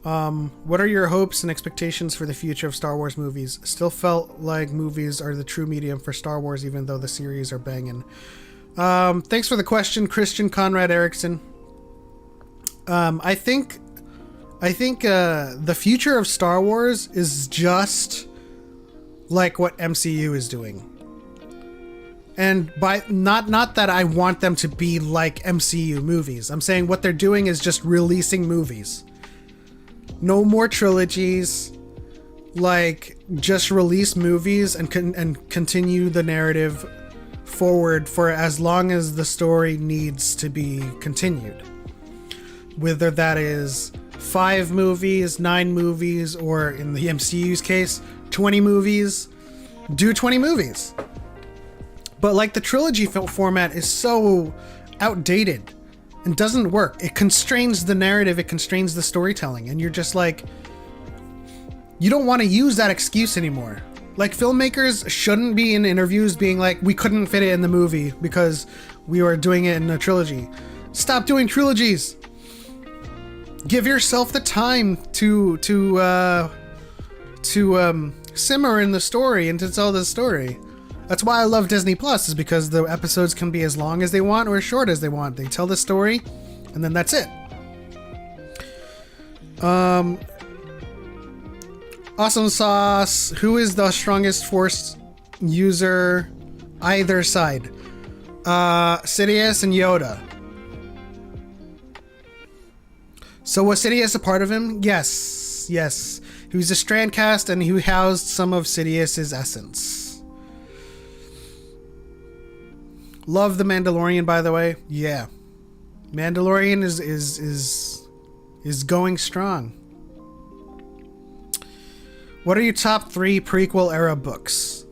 S1: What are your hopes and expectations for the future of Star Wars movies? Still felt like movies are the true medium for Star Wars, even though the series are banging. Thanks for the question, Christian Conrad Erickson. I think the future of Star Wars is just like what MCU is doing. And by not that I want them to be like MCU movies. I'm saying what they're doing is just releasing movies. No more trilogies. Like, just release movies and continue the narrative forward for as long as the story needs to be continued. Whether that is 5 movies, 9 movies, or in the MCU's case, 20 movies, do 20 movies. But like the trilogy film format is so outdated and doesn't work. It constrains the narrative, it constrains the storytelling, and you're just like, you don't want to use that excuse anymore. Like, filmmakers shouldn't be in interviews being like, we couldn't fit it in the movie because we were doing it in a trilogy. Stop doing trilogies. Give yourself the time to simmer in the story and to tell the story. That's why I love Disney Plus, is because the episodes can be as long as they want or as short as they want. They tell the story, and then that's it. Awesome Sauce. Who is the strongest Force user? Either side. Sidious and Yoda. So was Sidious a part of him? Yes. Yes. He was a Strandcast, and he housed some of Sidious's essence. Love The Mandalorian, by the way. Yeah. Mandalorian is going strong. What are your top 3 prequel era books?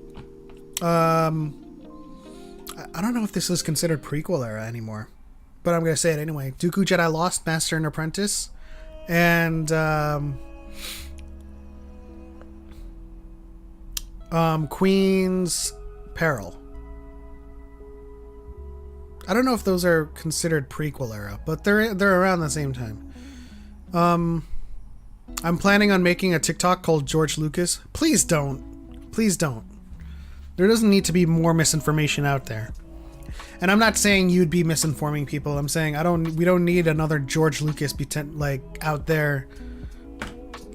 S1: I don't know if this is considered prequel era anymore, but I'm going to say it anyway. Dooku Jedi Lost, Master and Apprentice, and Queen's Peril. I don't know if those are considered prequel era, but they're around the same time. I'm planning on making a TikTok called George Lucas. Please don't. Please don't. There doesn't need to be more misinformation out there. And I'm not saying you'd be misinforming people. I'm saying we don't need another George Lucas out there,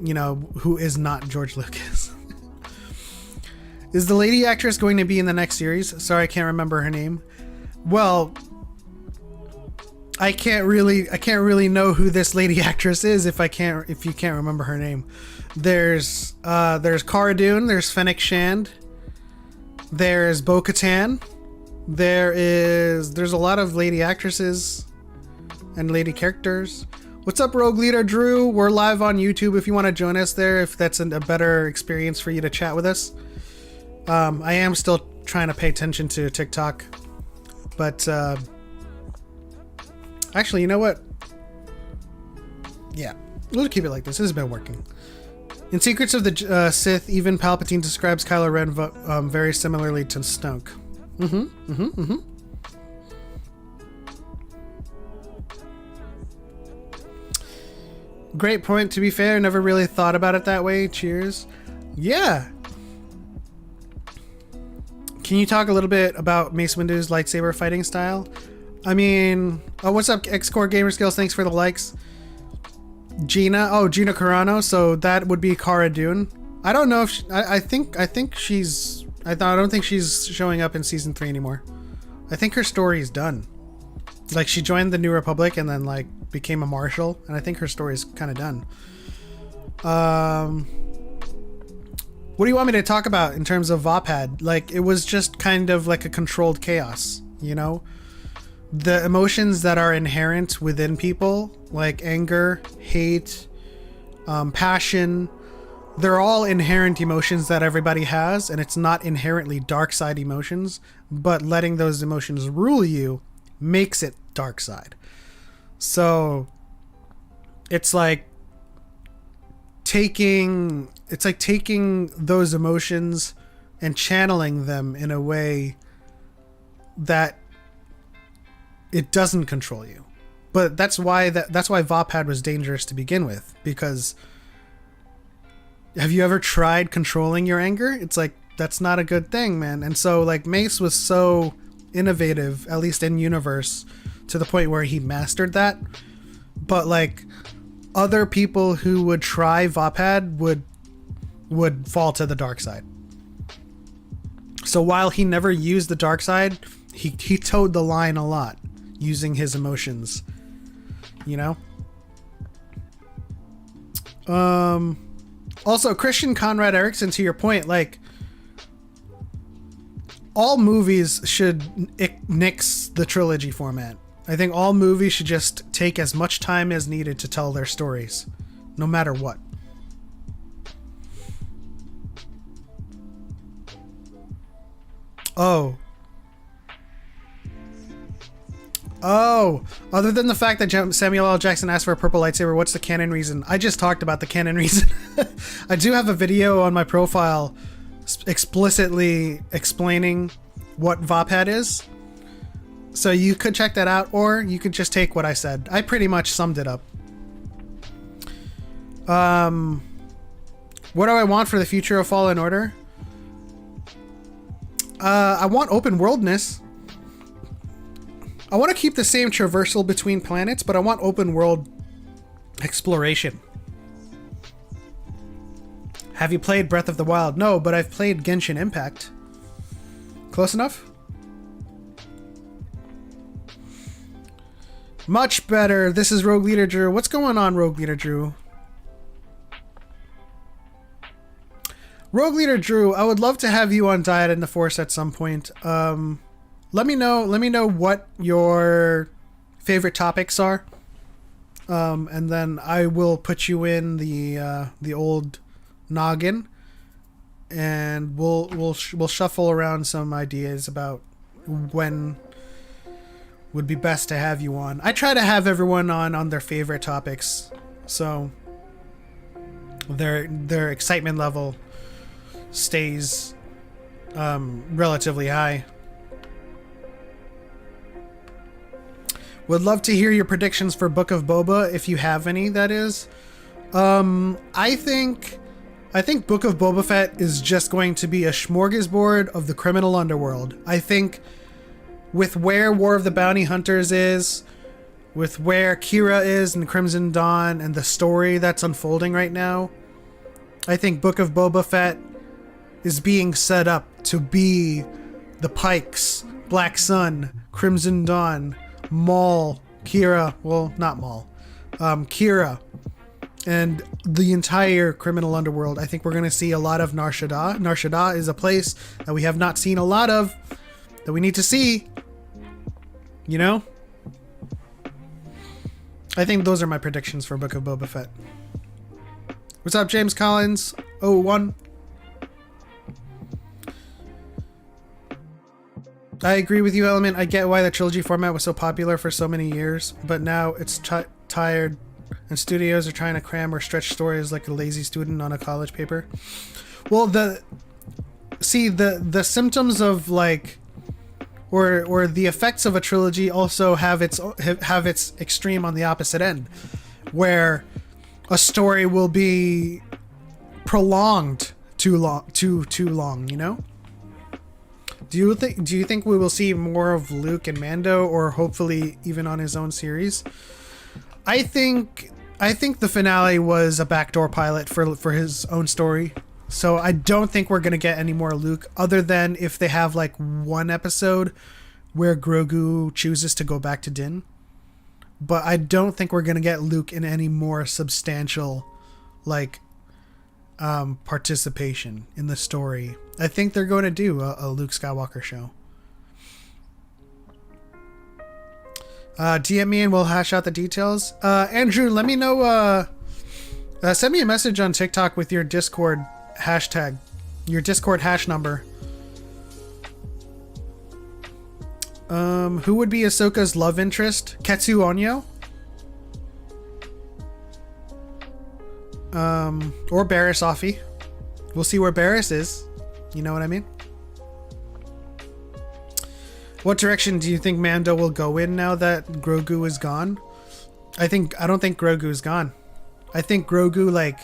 S1: you know, who is not George Lucas. Is the lady actress going to be in the next series? Sorry, I can't remember her name. Well, I can't really know who this lady actress is if you can't remember her name. There's Cara Dune, there's Fennec Shand, there's Bo-Katan, there's a lot of lady actresses and lady characters. What's up, Rogue Leader Drew? We're live on YouTube if you want to join us there, if that's a better experience for you to chat with us. I am still trying to pay attention to TikTok. But, actually, you know what? Yeah, we'll keep it like this. This has been working. In Secrets of the Sith, even Palpatine describes Kylo Ren very similarly to Snoke. Great point, to be fair. Never really thought about it that way. Cheers. Yeah. Can you talk a little bit about Mace Windu's lightsaber fighting style? I mean, oh, what's up, X-Core Gamer Skills? Thanks for the likes. Gina Carano. So that would be Cara Dune. I don't know if I don't think she's showing up in season 3 anymore. I think her story is done. Like, she joined the New Republic and then like became a marshal, and I think her story is kind of done. What do you want me to talk about in terms of Vopad? Like, it was just kind of like a controlled chaos, you know? The emotions that are inherent within people, like anger, hate, passion, they're all inherent emotions that everybody has, and it's not inherently dark side emotions, but letting those emotions rule you makes it dark side. So it's like taking those emotions and channeling them in a way that it doesn't control you, But that's why Vopad was dangerous to begin with, because have you ever tried controlling your anger? It's like, that's not a good thing, man. And so like Mace was so innovative, at least in universe, to the point where he mastered that. But like other people who would try Vopad would fall to the dark side. So while he never used the dark side, he towed the line a lot using his emotions, you know? Also, Christian Conrad Erickson, to your point, like, all movies should nix the trilogy format. I think all movies should just take as much time as needed to tell their stories, no matter what. Oh, other than the fact that Samuel L. Jackson asked for a purple lightsaber, what's the canon reason? I just talked about the canon reason. I do have a video on my profile explicitly explaining what Vopad is. So you could check that out, or you could just take what I said. I pretty much summed it up. What do I want for the future of Fallen Order? I want open worldness. I want to keep the same traversal between planets, but I want open world exploration. Have you played Breath of the Wild? No, but I've played Genshin Impact. Close enough? Much better. This is Rogue Leader Drew. What's going on, Rogue Leader Drew? Rogue Leader Drew, I would love to have you on Diet in the Force at some point. Let me know what your favorite topics are. And then I will put you in the old noggin, and we'll shuffle around some ideas about when would be best to have you on. I try to have everyone on their favorite topics, so their excitement level stays relatively high. Would love to hear your predictions for Book of Boba, if you have any, that is. I think Book of Boba Fett is just going to be a smorgasbord of the criminal underworld. I think with where War of the Bounty Hunters is, with where Kira is in Crimson Dawn, and the story that's unfolding right now, I think Book of Boba Fett is being set up to be the Pikes, Black Sun, Crimson Dawn, Maul, Kira, well, not Maul, Kira, and the entire criminal underworld. I think we're going to see a lot of Nar Shaddaa. Nar Shaddaa is a place that we have not seen a lot of, that we need to see, you know? I think those are my predictions for Book of Boba Fett. What's up, James Collins? 01. I agree with you, Element. I get why the trilogy format was so popular for so many years, but now it's tired, and studios are trying to cram or stretch stories like a lazy student on a college paper. Well, the symptoms of like, or the effects of a trilogy also have its extreme on the opposite end, where a story will be prolonged too long, you know? Do you think we will see more of Luke and Mando, or hopefully even on his own series? I think the finale was a backdoor pilot for his own story. So I don't think we're going to get any more Luke, other than if they have like one episode where Grogu chooses to go back to Din. But I don't think we're going to get Luke in any more substantial like participation in the story. I think they're going to do a Luke Skywalker show. DM me and we'll hash out the details. Andrew, let me know, send me a message on TikTok with your Discord hashtag, your Discord hash number. Who would be Ahsoka's love interest? Ketsu Onyo? Or Barriss Offee. We'll see where Barriss is. You know what I mean? What direction do you think Mando will go in now that Grogu is gone? I don't think Grogu's gone. I think Grogu like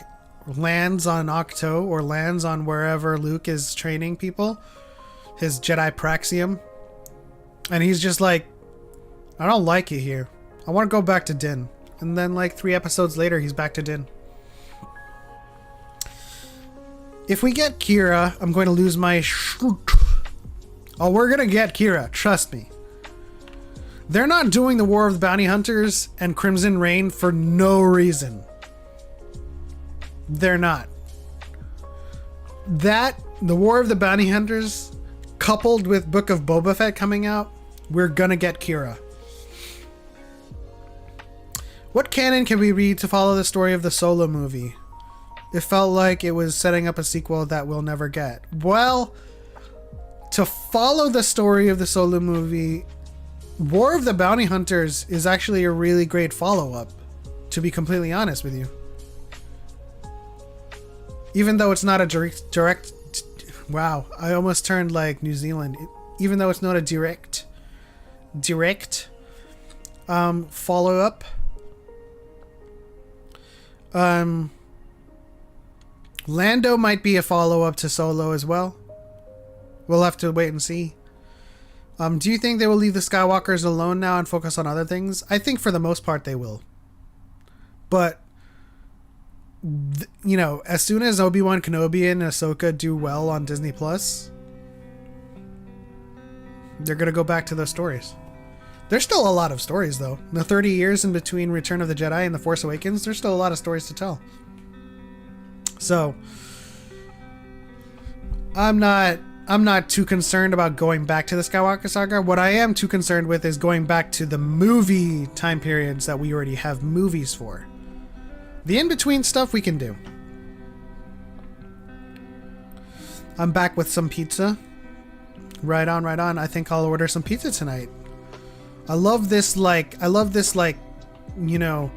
S1: lands on Octo or lands on wherever Luke is training people, his Jedi Praxium, and he's just like, I don't like it here. I want to go back to Din. And then like 3 episodes later, he's back to Din. If we get Kira, I'm going to lose my shit. Oh, we're going to get Kira. Trust me. They're not doing the War of the Bounty Hunters and Crimson Reign for no reason. They're not. The War of the Bounty Hunters, coupled with Book of Boba Fett coming out, we're gonna get Kira. What canon can we read to follow the story of the Solo movie? It felt like it was setting up a sequel that we'll never get. Well, to follow the story of the Solo movie, War of the Bounty Hunters is actually a really great follow-up, to be completely honest with you. Even though it's not a direct wow, I almost turned like New Zealand. Even though it's not a direct follow-up. Lando might be a follow-up to Solo as well. We'll have to wait and see. Do you think they will leave the Skywalkers alone now and focus on other things? I think for the most part they will. But, you know, as soon as Obi-Wan Kenobi and Ahsoka do well on Disney Plus, they're going to go back to those stories. There's still a lot of stories, though. In the 30 years in between Return of the Jedi and The Force Awakens, there's still a lot of stories to tell. So, I'm not too concerned about going back to the Skywalker saga. What I am too concerned with is going back to the movie time periods that we already have movies for. The in-between stuff we can do. I'm back with some pizza. Right on, right on. I think I'll order some pizza tonight. I love this, you know,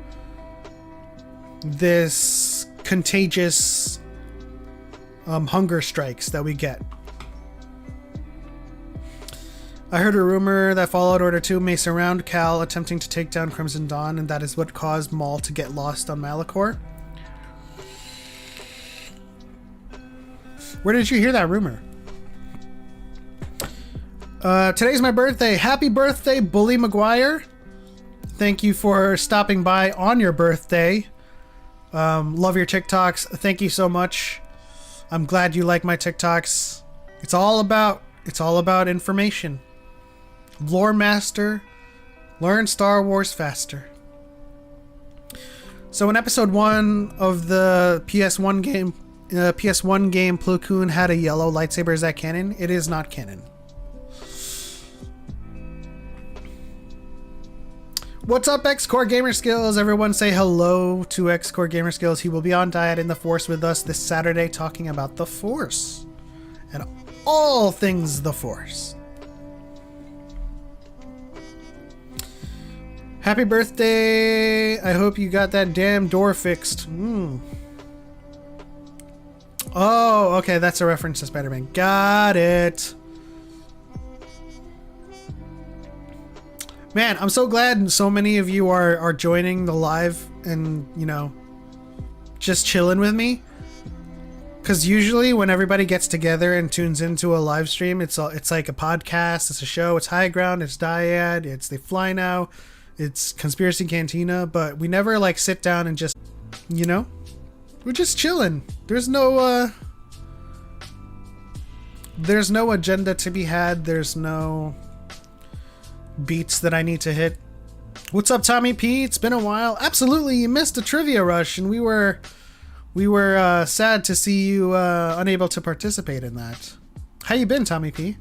S1: this contagious hunger strikes that we get. I heard a rumor that Fallout Order 2 may surround Cal attempting to take down Crimson Dawn, and that is what caused Maul to get lost on Malachor. Where did you hear that rumor? Today's my birthday. Happy birthday, Bully McGuire. Thank you for stopping by on your birthday. Love your TikToks. Thank you so much. I'm glad you like my TikToks. It's all about information. Lore master, learn Star Wars faster. So in episode 1 of the PS1 game, Plo Koon had a yellow lightsaber. Is that canon? It is not canon. What's up, X-Core Gamer Skills? Everyone say hello to X-Core Gamer Skills. He will be on Diet in the Force with us this Saturday talking about the Force and all things the Force. Happy birthday. I hope you got that damn door fixed. Oh, okay. That's a reference to Spider-Man. Got it. Man, I'm so glad so many of you are joining the live and, you know, just chilling with me. Because usually when everybody gets together and tunes into a live stream, it's like a podcast, it's a show, it's High Ground, it's Dyad, it's They Fly Now, it's Conspiracy Cantina, but we never like sit down and just, you know, we're just chilling. There's no agenda to be had. There's no beats that I need to hit. What's up, Tommy P? It's been a while. Absolutely, you missed a trivia rush, and we were sad to see you unable to participate in that. How you been, Tommy P?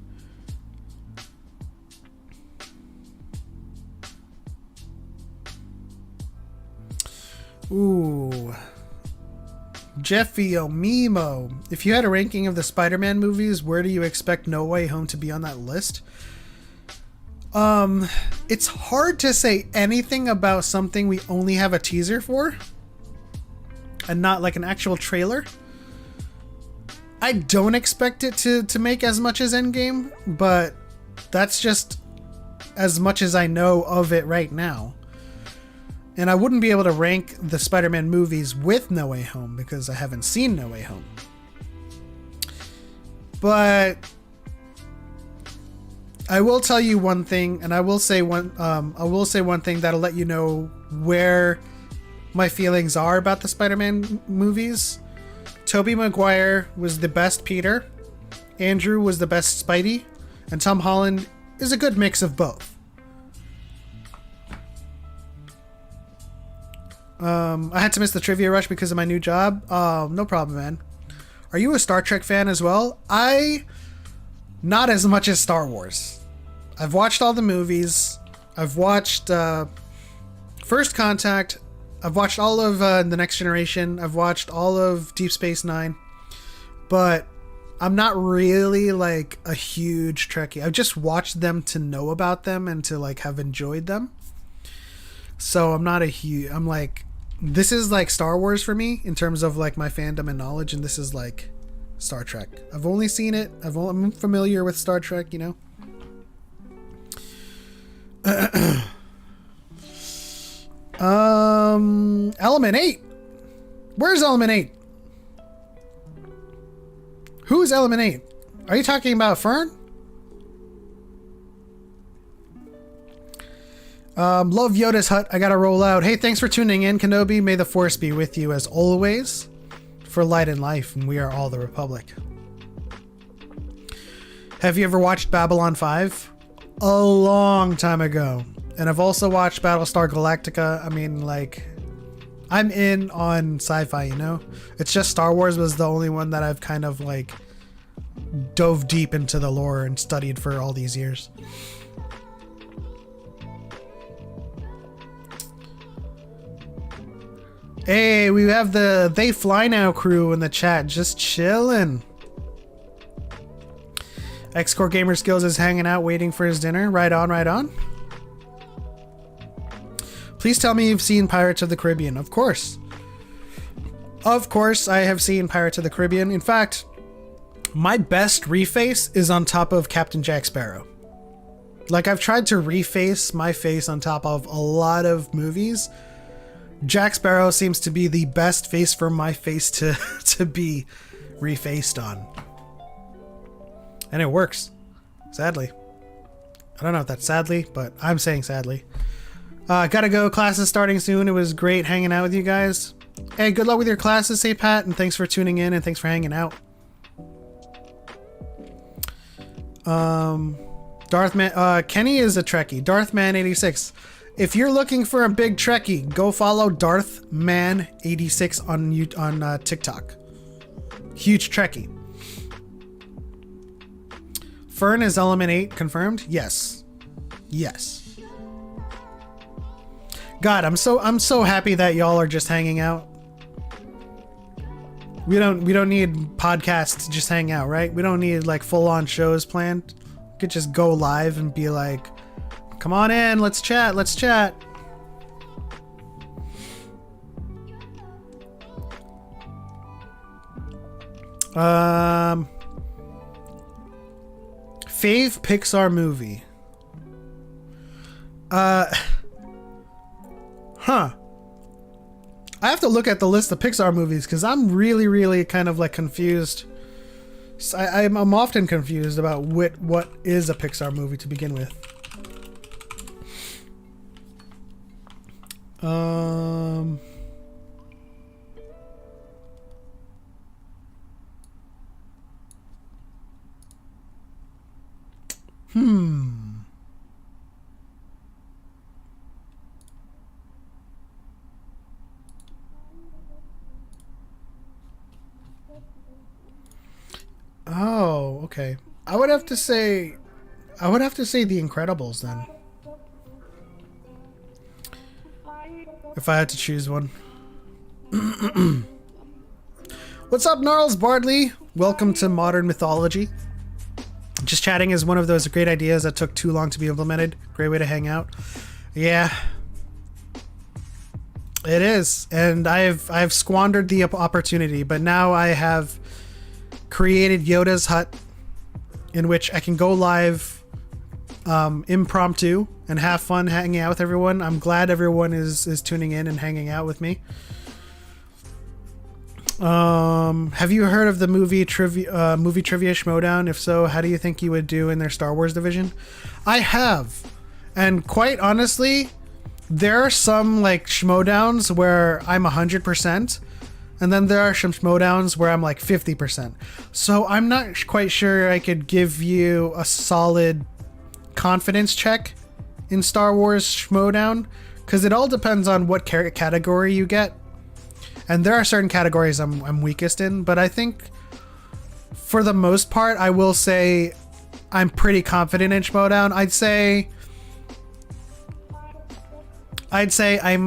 S1: Ooh. Jeffy Omimo. If you had a ranking of the Spider-Man movies, where do you expect No Way Home to be on that list? It's hard to say anything about something we only have a teaser for and not like an actual trailer. I don't expect it to make as much as Endgame, but that's just as much as I know of it right now. And I wouldn't be able to rank the Spider-Man movies with No Way Home because I haven't seen No Way Home. But I will tell you one thing, and I will say one thing that'll let you know where my feelings are about the Spider-Man movies. Tobey Maguire was the best Peter, Andrew was the best Spidey, and Tom Holland is a good mix of both. I had to miss the trivia rush because of my new job. No problem, man. Are you a Star Trek fan as well? Not as much as Star Wars. I've watched all the movies. I've watched First Contact. I've watched all of The Next Generation. I've watched all of Deep Space Nine. But I'm not really like a huge Trekkie. I've just watched them to know about them and to like have enjoyed them. So I'm not a huge... I'm like... This is like Star Wars for me in terms of like my fandom and knowledge, and this is like Star Trek. I've only seen it. I'm familiar with Star Trek, you know. Element 8. Where's Element 8? Who's Element 8? Are you talking about Fern? Love Yoda's hut. I gotta roll out. Hey, thanks for tuning in, Kenobi. May the Force be with you as always. For light and life, and we are all the Republic. Have you ever watched Babylon 5? A long time ago. And I've also watched Battlestar Galactica. I mean, like, I'm in on sci-fi, you know? It's just Star Wars was the only one that I've kind of, like, dove deep into the lore and studied for all these years. Hey, we have the They Fly Now crew in the chat, just chilling. X-Core Gamer Skills is hanging out, waiting for his dinner. Right on, right on. Please tell me you've seen Pirates of the Caribbean. Of course. Of course, I have seen Pirates of the Caribbean. In fact, my best reface is on top of Captain Jack Sparrow. Like, I've tried to reface my face on top of a lot of movies. Jack Sparrow seems to be the best face for my face to be refaced on. And it works. Sadly. I don't know if that's sadly, but I'm saying sadly. Gotta go. Class is starting soon. It was great hanging out with you guys. Hey, good luck with your classes, say Pat, and thanks for tuning in and thanks for hanging out. Kenny is a Trekkie. Darthman86. If you're looking for a big Trekkie, go follow Darthman86 on TikTok. Huge Trekkie. Fern is Element 8 confirmed? Yes. Yes. God, I'm so happy that y'all are just hanging out. We don't need podcasts to just hang out, right? We don't need like full-on shows planned. We could just go live and be like, come on in, let's chat, let's chat. Fave Pixar movie. I have to look at the list of Pixar movies because I'm really kind of like confused. I'm often confused about what is a Pixar movie to begin with. Oh, okay. I would have to say The Incredibles then. If I had to choose one. What's up, Gnarls Bardley? Welcome to Modern Mythology. Just chatting is one of those great ideas that took too long to be implemented. Great way to hang out. Yeah. It is. And I've squandered the opportunity, but now I have created Yoda's hut in which I can go live impromptu and have fun hanging out with everyone. I'm glad everyone is tuning in and hanging out with me. Have you heard of the movie trivia Schmodown? If so, how do you think you would do in their Star Wars division? I have, and quite honestly, there are some like Schmodowns where I'm 100%, and then there are some Schmodowns where I'm like 50%. So I'm not quite sure I could give you a solid confidence check in Star Wars Schmodown, because it all depends on what category you get. And there are certain categories I'm weakest in, but I think for the most part, I will say I'm pretty confident in Schmodown. I'd say I'm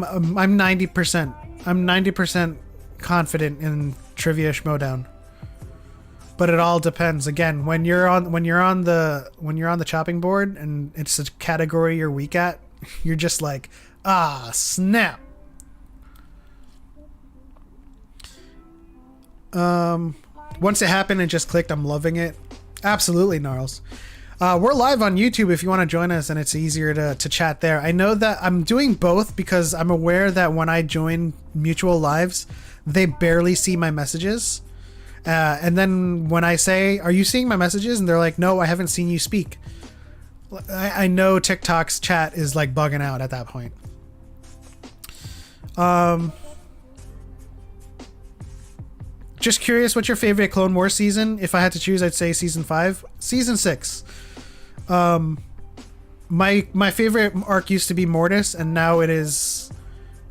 S1: 90%. I'm 90% confident in Trivia Schmodown. But it all depends. Again, when you're on the chopping board and it's a category you're weak at, you're just like, ah, snap. Once it happened and just clicked, I'm loving it. Absolutely, Gnarls. We're live on YouTube if you want to join us, and it's easier to chat there. I know that I'm doing both because I'm aware that when I join mutual lives, they barely see my messages. And then when I say, are you seeing my messages? And they're like, no, I haven't seen you speak. I know TikTok's chat is like bugging out at that point. Just curious, what's your favorite Clone Wars season? If I had to choose, I'd say season 5. Season 6. My favorite arc used to be Mortis, and now it is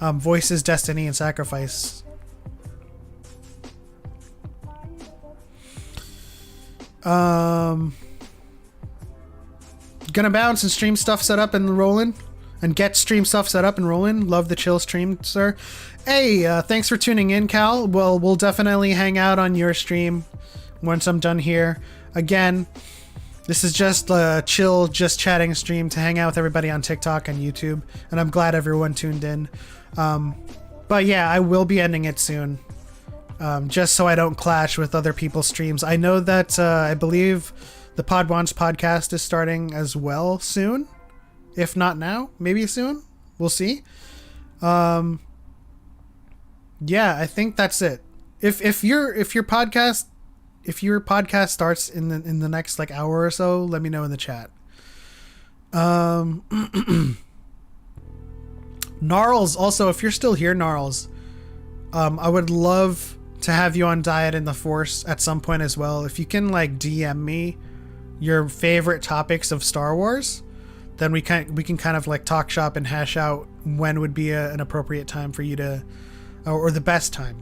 S1: Voices, Destiny, and Sacrifice. Gonna bounce and stream stuff set up and rolling. And get stream stuff set up and rolling. Love the chill stream, sir. Hey, thanks for tuning in, Cal. Well, we'll definitely hang out on your stream once I'm done here. Again, this is just a chill, just chatting stream to hang out with everybody on TikTok and YouTube. And I'm glad everyone tuned in. But yeah, I will be ending it soon. Just so I don't clash with other people's streams. I know that I believe the Podwans podcast is starting as well soon. If not now, maybe soon. We'll see. Yeah, I think that's it. If your podcast starts in the next like hour or so, let me know in the chat. Gnarls, also, if you're still here, Gnarls, I would love to have you on Diet in the Force at some point as well. If you can like DM me your favorite topics of Star Wars, then we can kind of like talk shop and hash out when would be an appropriate time for you to, or the best time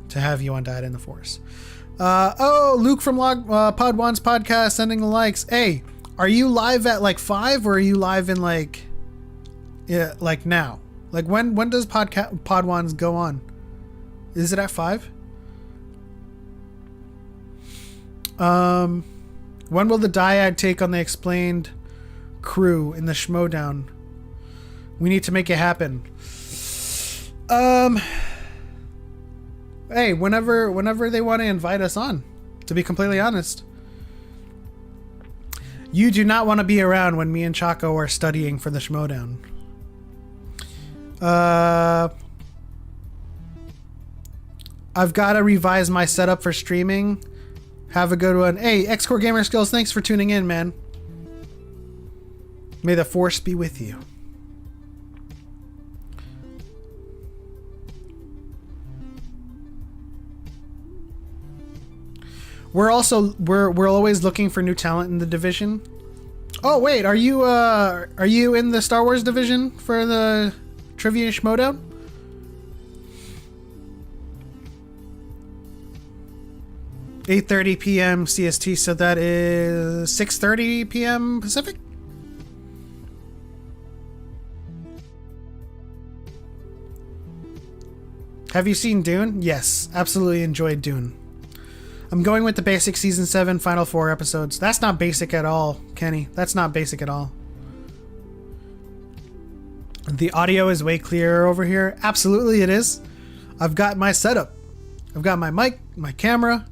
S1: to have you on Diet in the Force. Luke from Podwans podcast sending the likes. Hey, are you live at like 5 or are you live in like now? Like when does Podwans go on? Is it at 5? When will the dyad take on the explained crew in the Schmodown? We need to make it happen. Hey, whenever they want to invite us on, to be completely honest. You do not want to be around when me and Choco are studying for the Schmodown. I've got to revise my setup for streaming. Have a good one. Hey, X-Core Gamer Skills, thanks for tuning in, man. May the Force be with you. We're always looking for new talent in the division. Oh wait, are you in the Star Wars division for the Trivia Schmodown? (8:30 p.m. CST), so that is 6:30 p.m. Pacific. Have you seen Dune? Yes, absolutely enjoyed Dune. I'm going with the basic season 7 final 4 episodes. That's not basic at all, Kenny. That's not basic at all. The audio is way clearer over here. Absolutely it is. I've got my setup. I've got my mic, my camera,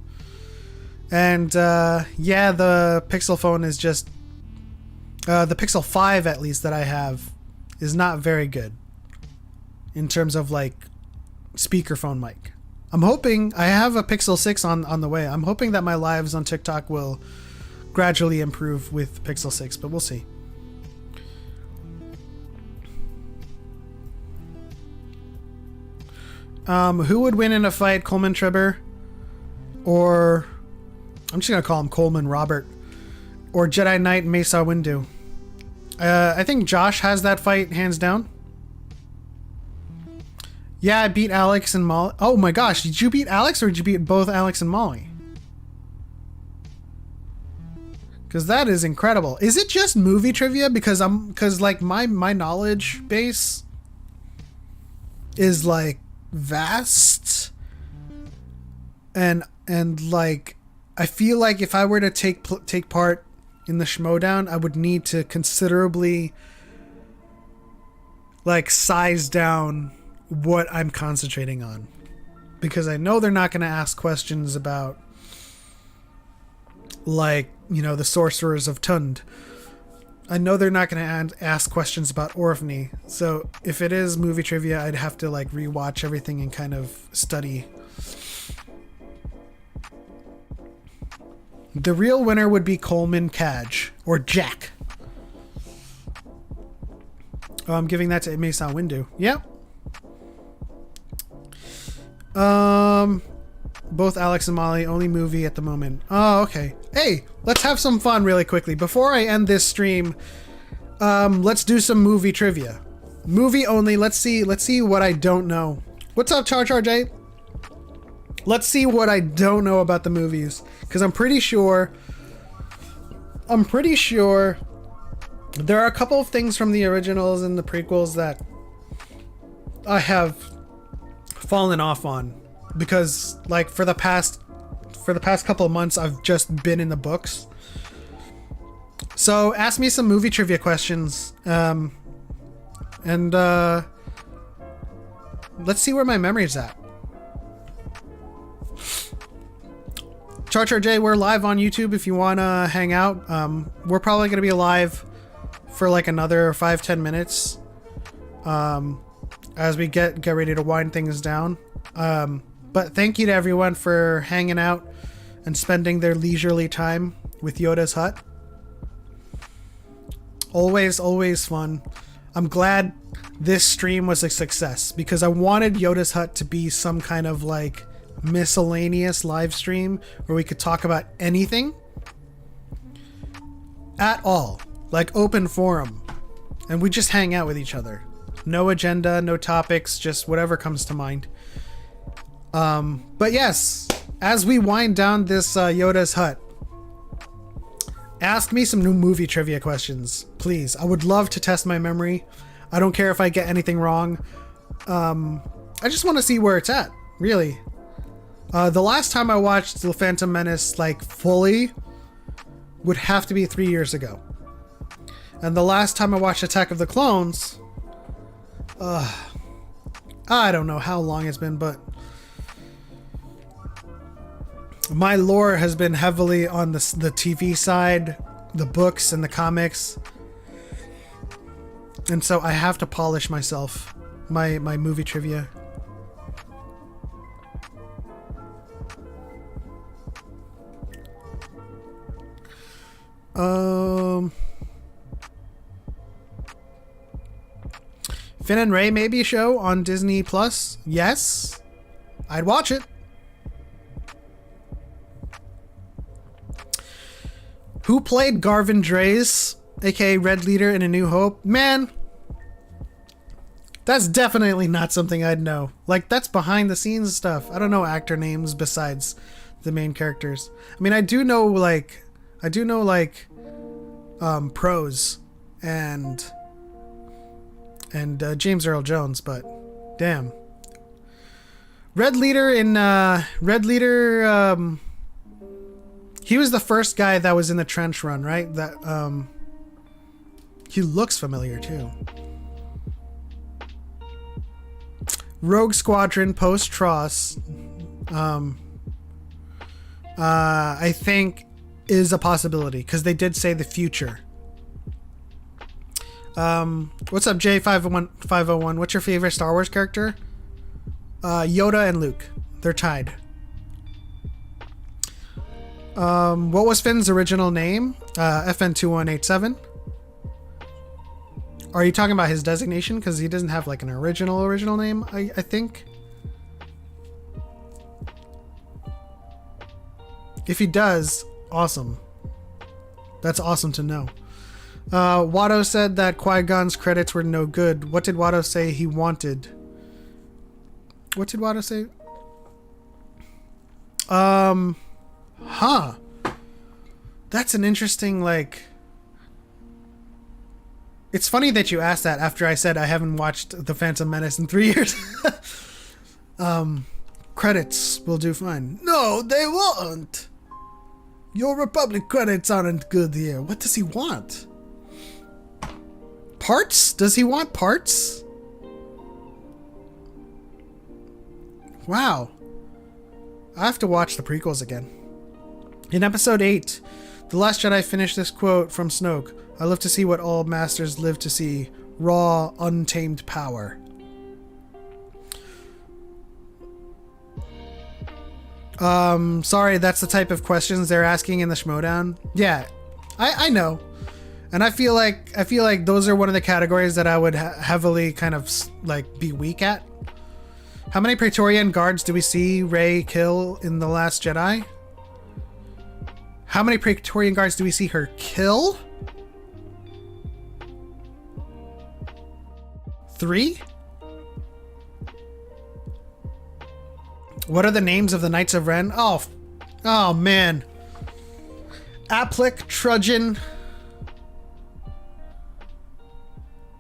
S1: and yeah, the Pixel phone is just The Pixel 5, at least, that I have is not very good in terms of like speakerphone mic. I'm hoping I have a Pixel 6 on the way. I'm hoping that my lives on TikTok will gradually improve with Pixel 6, but we'll see. Who would win in a fight, Coleman Tribber, or I'm just gonna call him Coleman Robert, or Jedi Knight Mesa Windu? I think Josh has that fight hands down. Yeah, I beat Alex and Molly. Oh my gosh, did you beat Alex or did you beat both Alex and Molly? Because that is incredible. Is it just movie trivia? Because like my knowledge base is like vast, and like I feel like if I were to take part in the Schmodown, I would need to considerably like size down what I'm concentrating on, because I know they're not going to ask questions about like, you know, the Sorcerers of Tund. I know they're not going to ask questions about Orphney. So if it is movie trivia, I'd have to like rewatch everything and kind of study. The real winner would be Coleman Kaj or Jack. Oh, I'm giving that to Mesa Windu. Yep. Both Alex and Molly, only movie at the moment. Oh, okay. Hey, let's have some fun really quickly. Before I end this stream, let's do some movie trivia. Movie only. Let's see what I don't know. What's up, Char Char J? Let's see what I don't know about the movies, because I'm pretty sure there are a couple of things from the originals and the prequels that I have fallen off on, because like for the past couple of months I've just been in the books. So ask me some movie trivia questions, and let's see where my memory's at. Char Char J, we're live on YouTube if you want to hang out. We're probably going to be live for like another 5-10 minutes as we get ready to wind things down. But thank you to everyone for hanging out and spending their leisurely time with Yoda's Hut. Always fun. I'm glad this stream was a success, because I wanted Yoda's Hut to be some kind of like miscellaneous live stream where we could talk about anything at all, like open forum, and we just hang out with each other. No agenda, no topics, just whatever comes to mind. But yes, as we wind down this Yoda's Hut, ask me some new movie trivia questions, please. I would love to test my memory. I don't care if I get anything wrong. I just want to see where it's at, really. The last time I watched The Phantom Menace like fully would have to be 3 years ago. And the last time I watched Attack of the Clones, I don't know how long it's been, but my lore has been heavily on the TV side, the books and the comics. And so I have to polish myself, my movie trivia. Finn and Ray maybe show on Disney Plus? Yes, I'd watch it. Who played Garvin Dreis, aka Red Leader in A New Hope? Man, that's definitely not something I'd know. Like, that's behind the scenes stuff. I don't know actor names besides the main characters. I mean, I do know pros and James Earl Jones, but damn. Red Leader, he was the first guy that was in the trench run, right? That he looks familiar too. Rogue Squadron post Tross, I think is a possibility, because they did say the future. What's up, J501? What's your favorite Star Wars character? Yoda and Luke. They're tied. What was Finn's original name? FN2187. Are you talking about his designation? Because he doesn't have like an original name, I think. If he does, awesome. That's awesome to know. Watto said that Qui-Gon's credits were no good. What did Watto say he wanted? What did Watto say? Huh. That's an interesting, like... It's funny that you asked that after I said I haven't watched The Phantom Menace in 3 years. Credits will do fine. No, they won't. Your Republic credits aren't good here. What does he want? Parts? Does he want parts? Wow. I have to watch the prequels again. In episode 8, The Last Jedi finished this quote from Snoke. I live to see what all masters live to see. Raw, untamed power. Sorry, that's the type of questions they're asking in the Schmodown. Yeah, I know. And I feel like those are one of the categories that I would heavily kind of like be weak at. How many Praetorian guards do we see Rey kill in The Last Jedi? How many Praetorian guards do we see her kill? 3? What are the names of the Knights of Ren? Oh man. Applic, Trudgeon.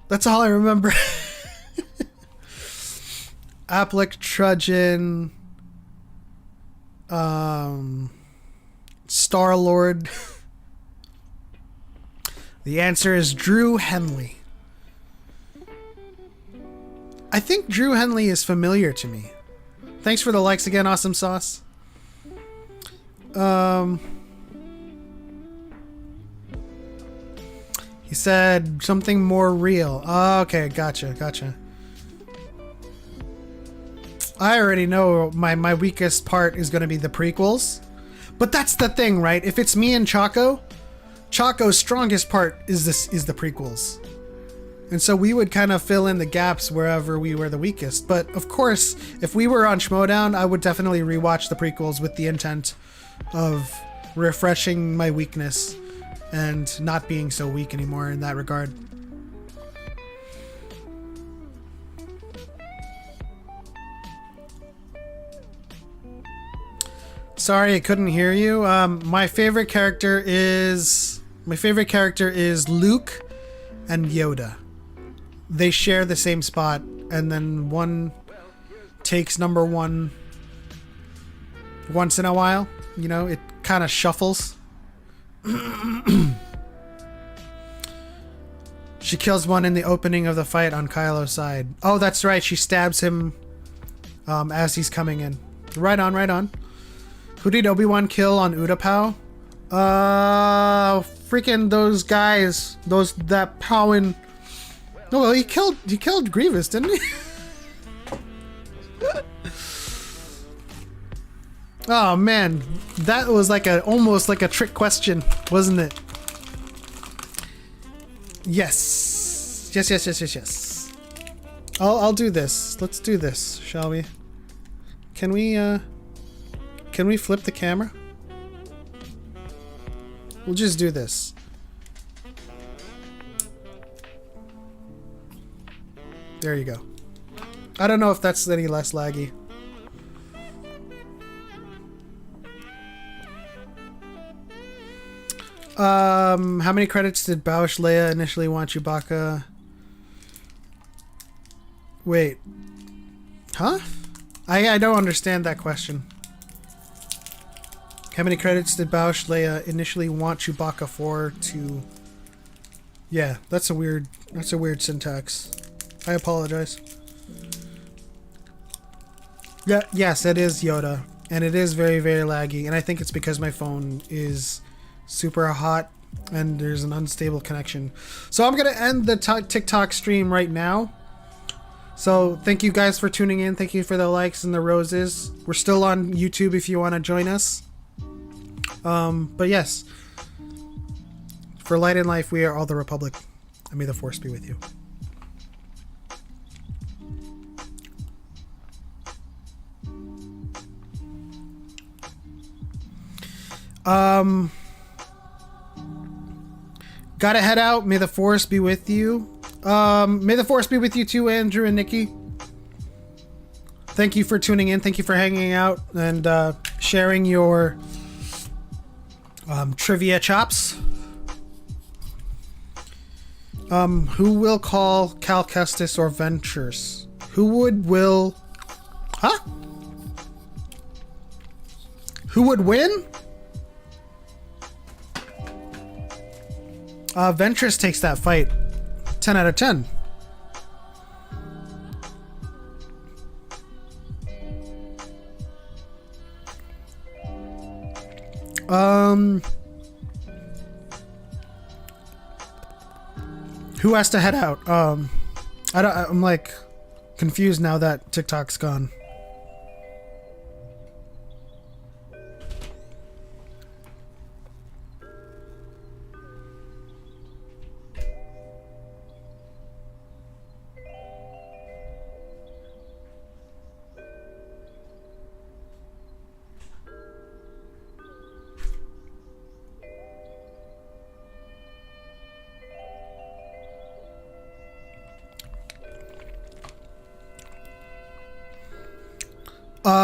S1: That's all I remember. Applic, Trudgeon. Star-Lord. The answer is Drew Henley. I think Drew Henley is familiar to me. Thanks for the likes again, Awesome Sauce. He said something more real. Oh, okay, gotcha. I already know my weakest part is going to be the prequels. But that's the thing, right? If it's me and Choco, Choco's strongest part is the prequels. And so we would kind of fill in the gaps wherever we were the weakest. But of course, if we were on Schmodown, I would definitely rewatch the prequels with the intent of refreshing my weakness and not being so weak anymore in that regard. Sorry, I couldn't hear you. My favorite character is Luke and Yoda. They share the same spot, and then one takes number one once in a while. You know, it kind of shuffles. She kills one in the opening of the fight on Kylo's side. Oh, that's right. She stabs him as he's coming in. Right on. Who did Obi-Wan kill on Utapau? Freaking those guys. That Powin. No, well, he killed Grievous, didn't he? Oh man, that was like almost like a trick question, wasn't it? Yes. I'll do this. Let's do this, shall we? Can we flip the camera? We'll just do this. There you go. I don't know if that's any less laggy. How many credits did Bausch Leia initially want Chewbacca? Wait. Huh? I don't understand that question. How many credits did Bausch Leia initially want Chewbacca for to... Yeah, that's a weird syntax. I apologize. Yeah, yes, it is Yoda. And it is very, very laggy. And I think it's because my phone is super hot and there's an unstable connection. So I'm gonna end the TikTok stream right now. So thank you guys for tuning in. Thank you for the likes and the roses. We're still on YouTube if you want to join us. But yes, for Light and Life, we are all the Republic, and may the Force be with you. Gotta head out. May the Force be with you. May the Force be with you too, Andrew and Nikki. Thank you for tuning in. Thank you for hanging out and sharing your trivia chops. Who will call Cal Kestis or Ventures? Will... Huh? Who would win? Ventress takes that fight. 10 out of 10. Who has to head out? I'm like confused now that TikTok's gone.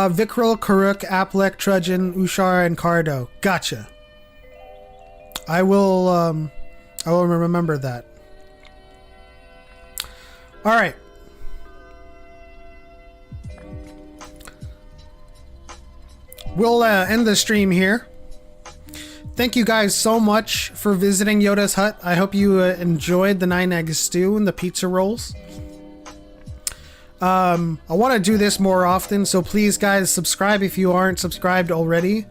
S1: Vikral, Karuk, Aplek, Trudgeon, Ushar, and Cardo. Gotcha. I will remember that. All right. We'll end the stream here. Thank you guys so much for visiting Yoda's Hut. I hope you enjoyed the 9-egg stew and the pizza rolls. I want to do this more often, so please guys subscribe if you aren't subscribed already.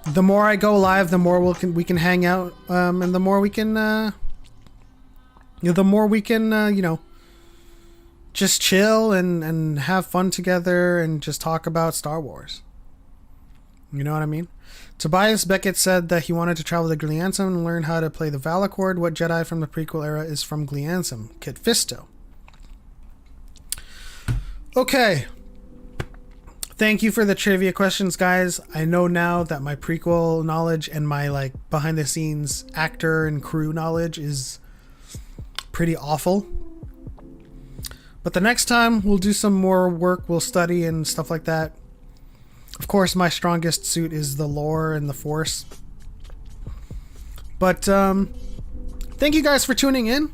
S1: The more I go live, the more we can hang out, and the more we can you know, just chill and have fun together and just talk about Star Wars. You know what I mean? Tobias Beckett said that he wanted to travel to Gliansum and learn how to play the Valacord. What Jedi from the prequel era is from Gliansum? Kit Fisto. Okay. Thank you for the trivia questions, guys. I know now that my prequel knowledge and my like behind the scenes actor and crew knowledge is pretty awful. But the next time we'll do some more work, we'll study and stuff like that. Of course, my strongest suit is the lore and the Force. But thank you guys for tuning in.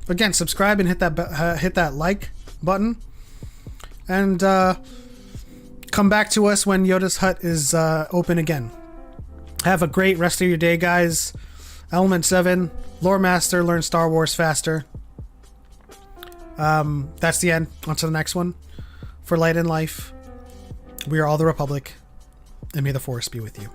S1: Again, subscribe and hit that like button. And come back to us when Yoda's Hut is open again. Have a great rest of your day, guys. Element 7, Lore Master, learn Star Wars faster. That's the end. On to the next one. For Light and Life, we are all the Republic, and may the Force be with you.